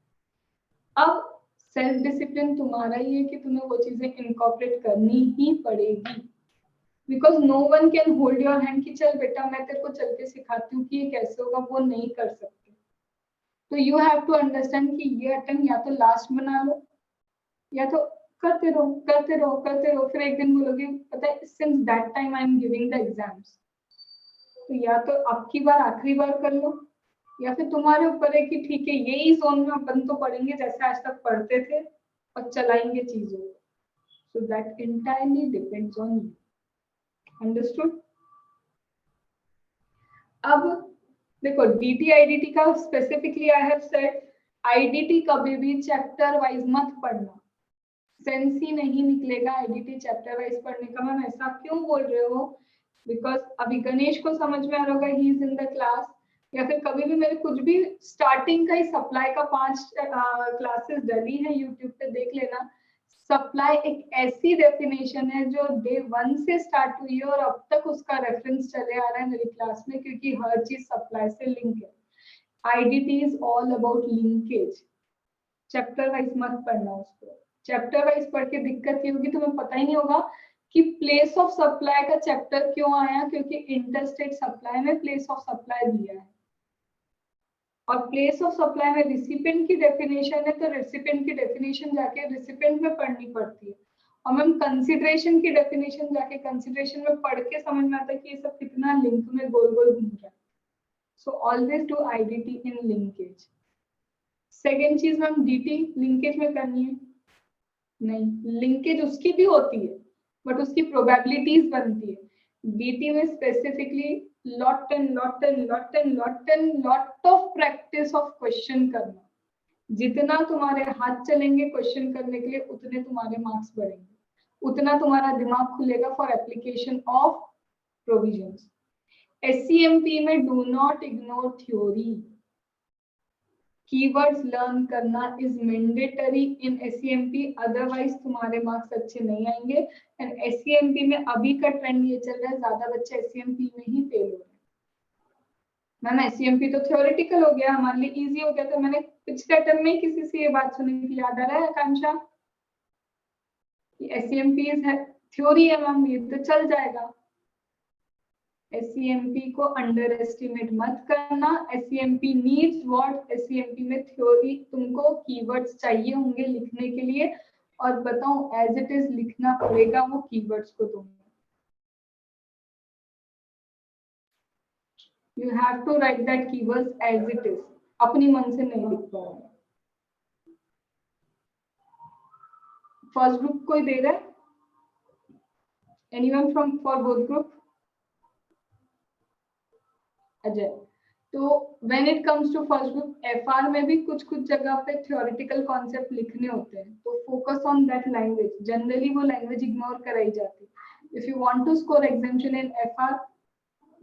अब सेल्फ डिसिप्लिन तुम्हारा ही है कि तुम्हें वो चीजें इनकॉर्पोरेट करनी ही पड़ेगी, because no one can hold your hand कि चल बेटा मैं तेरे को चल के सिखाती हूँ कि ये कैसे होगा, वो नहीं कर सकते। तो यू हैव टू अंडरस्टैंड कि ये अटेम्प्ट या तो लास्ट बना लो, या तो करते रहो करते रहो करते रहो, फिर एक दिन बोलोगे पता है since that time I am giving the exams, तो या तो अब की बार आखिरी बार कर लो, या फिर तुम्हारे ऊपर है कि ठीक है यही जोन में अपन तो पढ़ेंगे जैसे आज तक पढ़ते थे और चलाएंगे चीजों को। So that entirely depends on you. Understood? अब देखो डीटी आईडीटी का specifically I have said IDT कभी भी चैप्टर वाइज मत पढ़ना, सेंस ही नहीं निकलेगा आईडीटी चैप्टर वाइज पढ़ने का। मैम ऐसा क्यों बोल रहे हो? बिकॉज अभी गणेश को समझ में आ रहा होगा, he is in the class, या फिर कभी भी मैंने कुछ भी स्टार्टिंग का ही सप्लाई का 5 क्लासेस डली है यूट्यूब पे, देख लेना। सप्लाई एक ऐसी डेफिनेशन है जो डे 1 से स्टार्ट हुई है और अब तक उसका रेफरेंस चले आ रहा है मेरी क्लास में, क्योंकि हर चीज सप्लाई से लिंक है। IDT is all about linkage. Chapter wise मत पढ़ना उसको। चैप्टर वाइज पढ़ के दिक्कत ये होगी, तुम्हें पता ही नहीं होगा कि प्लेस ऑफ सप्लाई का चैप्टर क्यों आया, क्योंकि इंटरस्टेट सप्लाई में प्लेस ऑफ सप्लाई दिया है, और प्लेस ऑफ सप्लाई में रिसिपिएंट की डेफिनेशन है, तो रिसिपिएंट की डेफिनेशन जाके रिसिपिएंट में पढ़नी पड़ती है। और मैम कंसिडरेशन की डेफिनेशन जाके कंसिडरेशन में पढ़ के समझ में आता है कि ये सब कितना लिंक में गोल गोल घूम रहा है। So always do IDT in linkage. Second चीज मैम, डीटी लिंकेज में करनी है? नहीं, लिंकेज उसकी भी होती है बट उसकी प्रोबेबिलिटीज बनती है। डीटी में specifically lot of practice of question करना। जितना तुम्हारे हाथ चलेंगे क्वेश्चन करने के लिए, उतने तुम्हारे मार्क्स बढ़ेंगे, उतना तुम्हारा दिमाग खुलेगा फॉर एप्लीकेशन ऑफ प्रोविजंस। एससीएमपी में do not ignore theory. Keywords learn करना इज मैंडेटरी इन एससीएमपी, अदरवाइज तुम्हारे मार्क्स अच्छे नहीं आएंगे। एंड एससीएमपी में अभी का ट्रेंड ये चल रहा है, ज्यादा बच्चे एससीएमपी में ही फेल हो रहे हैं। मैम एससीएमपी तो थ्योरेटिकल हो गया, हमारे लिए इजी हो गया। तो मैंने पिछले अटेम्प्ट में किसी से ये बात सुनी थी, याद आ रहा है आकांक्षा? एससीएमपी है थ्योरी है मैम, ये तो चल जाएगा। एससीएमपी को अंडर एस्टिमेट मत करना। एससीएमपी नीड्स व्हाट? एससीएमपी में थ्योरी, तुमको कीवर्ड्स चाहिए होंगे लिखने के लिए, और बताऊं एज इट इज लिखना पड़ेगा वो कीवर्ड्स को तुम्हें। You have to write that keywords as it is, अपनी मन से नहीं लिख पाओगे। फर्स्ट ग्रुप कोई दे रहा है? Anyone from for both group? Ajay. तो when it comes to first group, FR में भी कुछ कुछ जगह पे थ्योरेटिकल कॉन्सेप्ट लिखने होते हैं, तो focus on that language. Generally वो लैंग्वेज इग्नोर कराई जाती है। If you want to score examination in FR,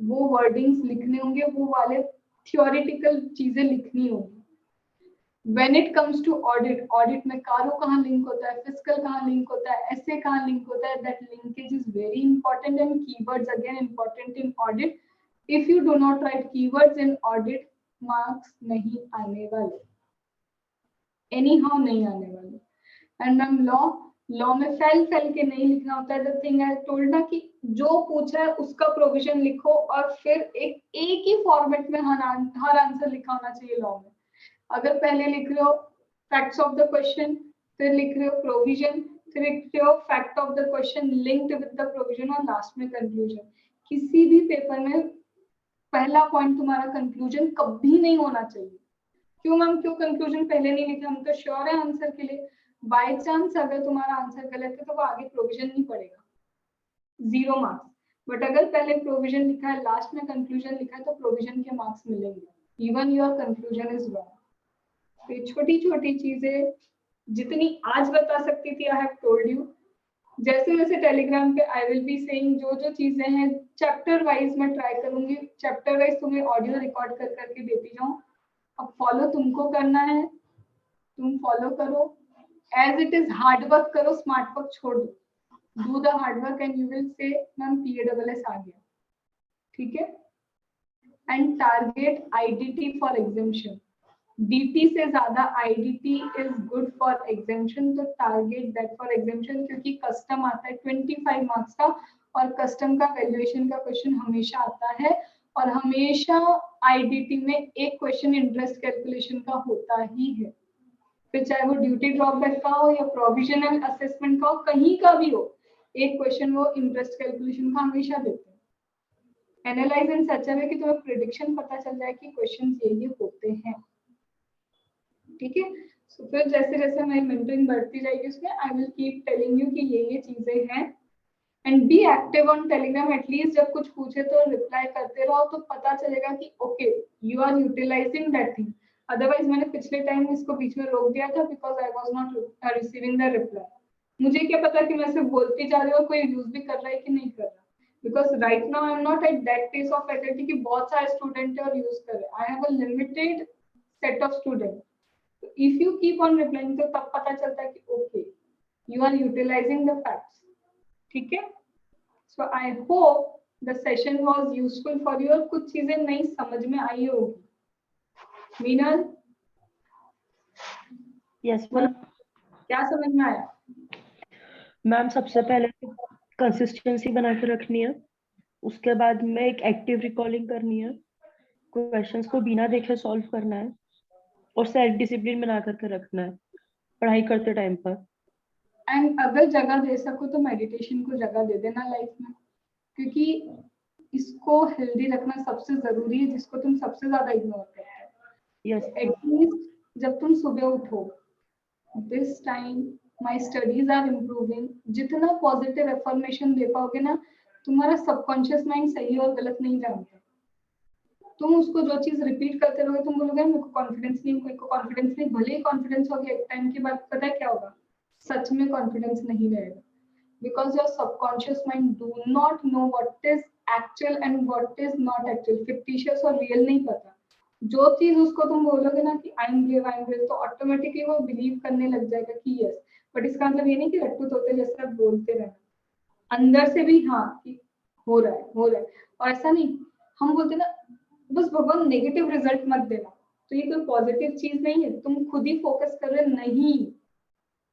वो वर्डिंग्स लिखने होंगे, वो वाले थ्योरेटिकल चीजें लिखनी होंगी। When it comes to audit, audit में कारो कहाँ लिंक होता है, फिस्कल कहाँ लिंक होता है, एसए कहाँ लिंक होता है, that linkage is very important. And keywords again important in audit. If you do not write keywords in audit, marks नहीं आने वाले, anyhow नहीं आने वाले। And मैम लॉ में फैल के नहीं लिखना होता है। The thing I told ना कि जो पूछा है उसका प्रोविजन लिखो, और फिर एक ही फॉर्मेट में हर आंसर लिखा होना चाहिए लॉ में। अगर पहले लिख रहे हो फैक्ट्स ऑफ द क्वेश्चन, फिर लिख रहे हो प्रोविजन, फिर लिख रहे हो fact of the question linked with the provision, और लास्ट में कंक्लूजन। किसी भी पेपर में पहला पॉइंट तुम्हारा कंक्लूजन कभी नहीं होना चाहिए। क्यों मैम, क्यों कंक्लूजन पहले नहीं लिखा? हम तो श्योर है आंसर के लिए। बाय चांस अगर तुम्हारा आंसर गलत है तो वो आगे प्रोविजन नहीं पड़ेगा, 0 मार्क्स। बट अगर पहले प्रोविजन लिखा है, लास्ट में कंक्लूजन लिखा है, तो प्रोविजन के मार्क्स मिलेंगे even your conclusion is wrong. तो छोटी छोटी चीजें जितनी आज बता सकती थी, आई हैव टोल्ड यू। जैसे जैसे टेलीग्राम पे आई विल बी सेइंग जो चीजें हैं चैप्टर वाइज मैं ट्राई करूंगी, चैप्टर वाइज तुम्हें ऑडियो रिकॉर्ड कर करके देती जाऊं। अब फॉलो तुमको करना है, तुम फॉलो करो, as it is hard work करो, स्मार्ट वर्क छोड़ दो। Do the hard work and you will say ma'am PASS आ गया, ठीक है। And target IDT for examination. DT से ज्यादा IDT is good for examination, तो टारगेट दैट फॉर एग्जामिनेशन, क्योंकि कस्टम आता है 25 मार्क्स का, और कस्टम का वैल्यूएशन का क्वेश्चन हमेशा आता है, और हमेशा आईडीटी में एक क्वेश्चन इंटरेस्ट कैलकुलेशन का होता ही है। फिर चाहे वो ड्यूटी ड्रॉबैक का हो या प्रोविजनल असेसमेंट का हो, कहीं का भी हो, एक क्वेश्चन वो इंटरेस्ट कैलकुलेशन का हमेशा देते हैं। एनालाइज इन सच अ वे कि तुम्हें प्रेडिक्शन पता चल जाए कि क्वेश्चन ये होते हैं, ठीक है। सो फिर जैसे जैसे हमारी मेंटरिंग बढ़ती जाएगी उसमें I will keep telling you कि ये चीजें हैं। And be active on Telegram, at least जब कुछ पूछे तो रिप्लाई करते रहो, तो पता चलेगा कि okay you are utilising that thing. Otherwise मैंने पिछले टाइम इसको बीच में रोक दिया था because I was not receiving the reply. मुझे क्या पता कि मैं सिर्फ बोलती जा रही हूँ और कोई यूज भी कर रहा है कि नहीं कर रहा, because right now I am not at that pace of faculty कि बहुत सारे स्टूडेंट है और यूज कर रहे हैं. I have a limited set of student. If you keep on replying तो तब पता चलता है कि okay you are utilising the facts. ठीक है. So I hope the session was useful for you और कुछ चीजें नहीं समझ में आई होगी. Meenal, yes ma'am. क्या समझ में आया? मैम सबसे पहले तो कंसिस्टेंसी बना के रखनी है, उसके बाद में एक एक्टिव रिकॉलिंग करनी है, क्वेश्चंस को बिना देखे सॉल्व करना है और सेल्फ डिसिप्लिन बना करके रखना है पढ़ाई करते टाइम पर. एंड अगर जगह दे सको तो मेडिटेशन को जगह दे देना लाइफ में, क्योंकि इसको हेल्दी रखना सबसे जरूरी है जिसको तुम सबसे ज्यादा इग्नोर करते हो. यस. एटलीस्ट जब तुम सुबह उठो, this time my studies are improving, जितना पॉजिटिव एफर्मेशन दे पाओगे ना, तुम्हारा सबकॉन्शियस माइंड सही और गलत नहीं जानता. तुम उसको जो चीज रिपीट करते रहोगे तुम बोलोगे मेरे को कॉन्फिडेंस नहीं, मेरे को कॉन्फिडेंस नहीं. भले ही कॉन्फिडेंस हो गया, एक टाइम के बाद पता है क्या होगा, सच में कॉन्फिडेंस नहीं रहेगा. Because your subconscious mind do not know what is actual and what is not actual, fictitious और real नहीं पता. जो चीज उसको तुम बोलोगे ना कि आई एम ब्रेव, तो ऑटोमेटिकली वो बिलीव करने लग जाएगा कि यस. बट इसका मतलब ये नहीं कि रट्टू तोते जैसा बोलते रहना, अंदर से भी हाँ कि हो रहा है. और ऐसा नहीं हम बोलते ना बस भगवान नेगेटिव रिजल्ट मत देना, तो ये कोई पॉजिटिव चीज नहीं है. तुम खुद ही फोकस कर रहे नहीं,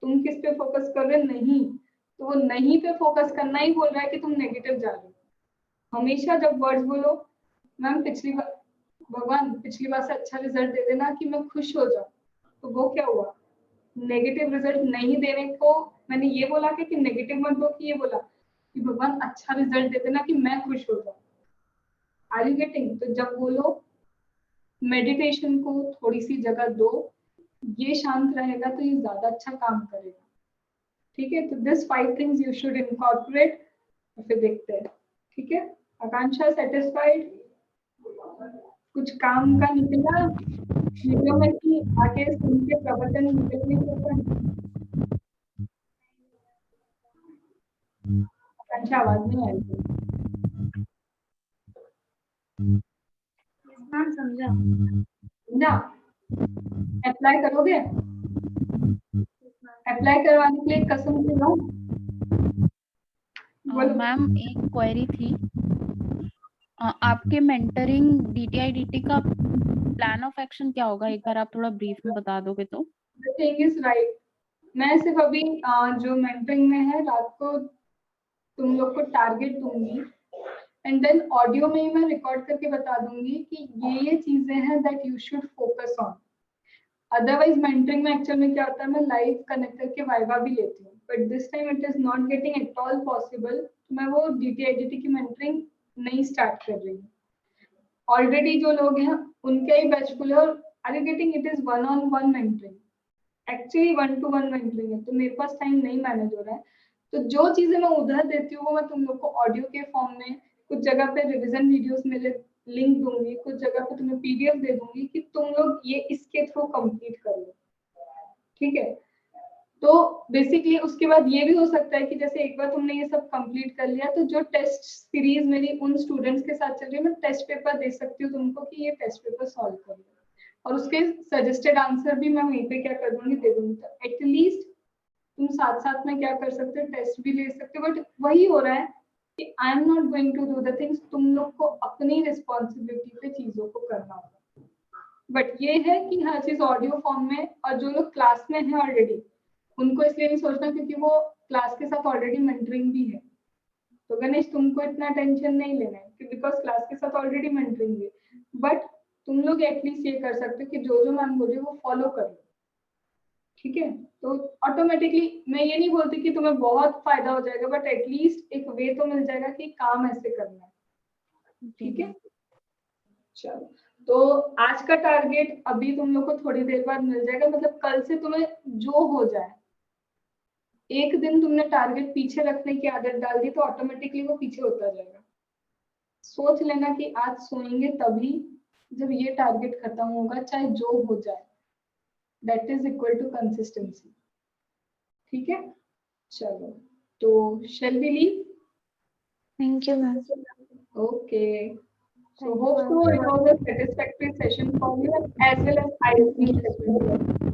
तुम किस पे फोकस कर रहे नहीं, तो वो नहीं पे फोकस करना ही बोल रहा है कि तुम नेगेटिव जा रहे हो. हमेशा जब वर्ड्स बोलो मैम पिछली बार भगवान पिछली बार से अच्छा रिजल्ट दे देना कि मैं खुश हो जाऊं, तो वो क्या हुआ, नेगेटिव रिजल्ट नहीं देने को मैंने ये बोला कि नेगेटिव मत दो, कि ये बोला कि भगवान अच्छा रिजल्ट दे देना कि मैं खुश हो जाऊं. Are you getting? तो जब बोलो मेडिटेशन को थोड़ी सी जगह दो, ये शांत रहेगा तो ये ज्यादा अच्छा काम करेगा. ठीक है. तो this 5 things you should incorporate. फिर देखते हैं. ठीक है. आकांक्षा सेटिस्फाइड? कुछ काम का निकला वीडियो में कि आगे सुन के प्रवचन निकलने के ऊपर? आकांक्षा आवाज नहीं आई. मैम समझा. ना अप्लाई करोगे? अप्लाई करवाने के लिए कसम दिलाऊं? बोलो. मैम एक क्वेरी थी, आपके मेंटरिंग DTI-DT का प्लान ऑफ एक्शन क्या होगा, एक बार आप थोड़ा ब्रीफ में बता दोगे तो. The thing is right. मैं सिर्फ अभी जो मेंटरिंग में है रात को तुम लोग को टारगेट दूंगी एंड देन ऑडियो में ही मैं रिकॉर्ड करके बता दूंगी कि ये चीजें हैं that you should focus on. Otherwise mentoring में एक्चुअल में क्या होता है, मैं लाइव कनेक्ट करके वाइवा भी लेती हूँ, but this time it is not getting at all possible. तो मैं वो DTI-DT की मेंटरिंग नहीं स्टार्ट कर रही हूँ. ऑलरेडी जो लोग हैं उनके ही बैच खुले और are you getting, it is 1-on-1 mentoring, actually 1-to-1 mentoring है. तो मेरे पास टाइम नहीं मैनेज हो रहा है. तो जो चीजें मैं उधर देती हूँ वो मैं तुम लोग को ऑडियो के फॉर्म में, कुछ जगह पे रिवीजन वीडियोस में लिंक दूंगी, कुछ जगह पे तुम्हें PDF दे दूंगी कि तुम लोग ये इसके थ्रू कंप्लीट कर लो. ठीक है. तो बेसिकली उसके बाद ये भी हो सकता है कि जैसे एक बार तुमने ये सब कंप्लीट कर लिया तो जो टेस्ट सीरीज मेरी उन स्टूडेंट्स के साथ चल रही है, मैं टेस्ट पेपर दे सकती हूँ तुमको कि ये टेस्ट पेपर सॉल्व कर लो, और उसके सजेस्टेड आंसर भी मैं वहीं पे क्या कर दूंगी, दे दूंगी. तो एटलीस्ट तुम साथ साथ में क्या कर सकते हो, टेस्ट भी ले सकते हो. बट वही हो रहा है कि I am not going to do the things. तुम लोग को अपनी रिस्पॉन्सिबिलिटी पे चीजों को करना होगा. बट ये है कि हर चीज ऑडियो फॉर्म में, और जो लोग क्लास में है ऑलरेडी उनको इसलिए नहीं सोचना क्योंकि वो क्लास के साथ ऑलरेडी मेंटरिंग भी है. तो गणेश तुमको इतना टेंशन नहीं लेना है बिकॉज क्लास के साथ ऑलरेडी मेंटरिंग है. बट तुम लोग एटलीस्ट ये कर सकते हो कि जो जो मैम बोल रही है वो फॉलो कर लो. ठीक है. तो ऑटोमेटिकली मैं ये नहीं बोलती कि तुम्हें बहुत फायदा हो जाएगा, बट एटलीस्ट एक वे तो मिल जाएगा कि काम ऐसे करना है. ठीक है. चलो, तो आज का टारगेट अभी तुम लोग को थोड़ी देर बाद मिल जाएगा. मतलब कल से तुम्हें जो हो जाए, एक दिन तुमने टारगेट पीछे रखने की आदत डाल दी तो ऑटोमेटिकली वो पीछे होता जाएगा. सोच लेना कि आज सोएंगे तभी जब ये टारगेट खत्म होगा, चाहे जो हो जाए. That is equal to consistency. ठीक है. चलो, तो shall we leave? Thank you, ma'am. Okay. So Thank you, hope ma'am. so it was a satisfactory session for you as well as eye-opening session.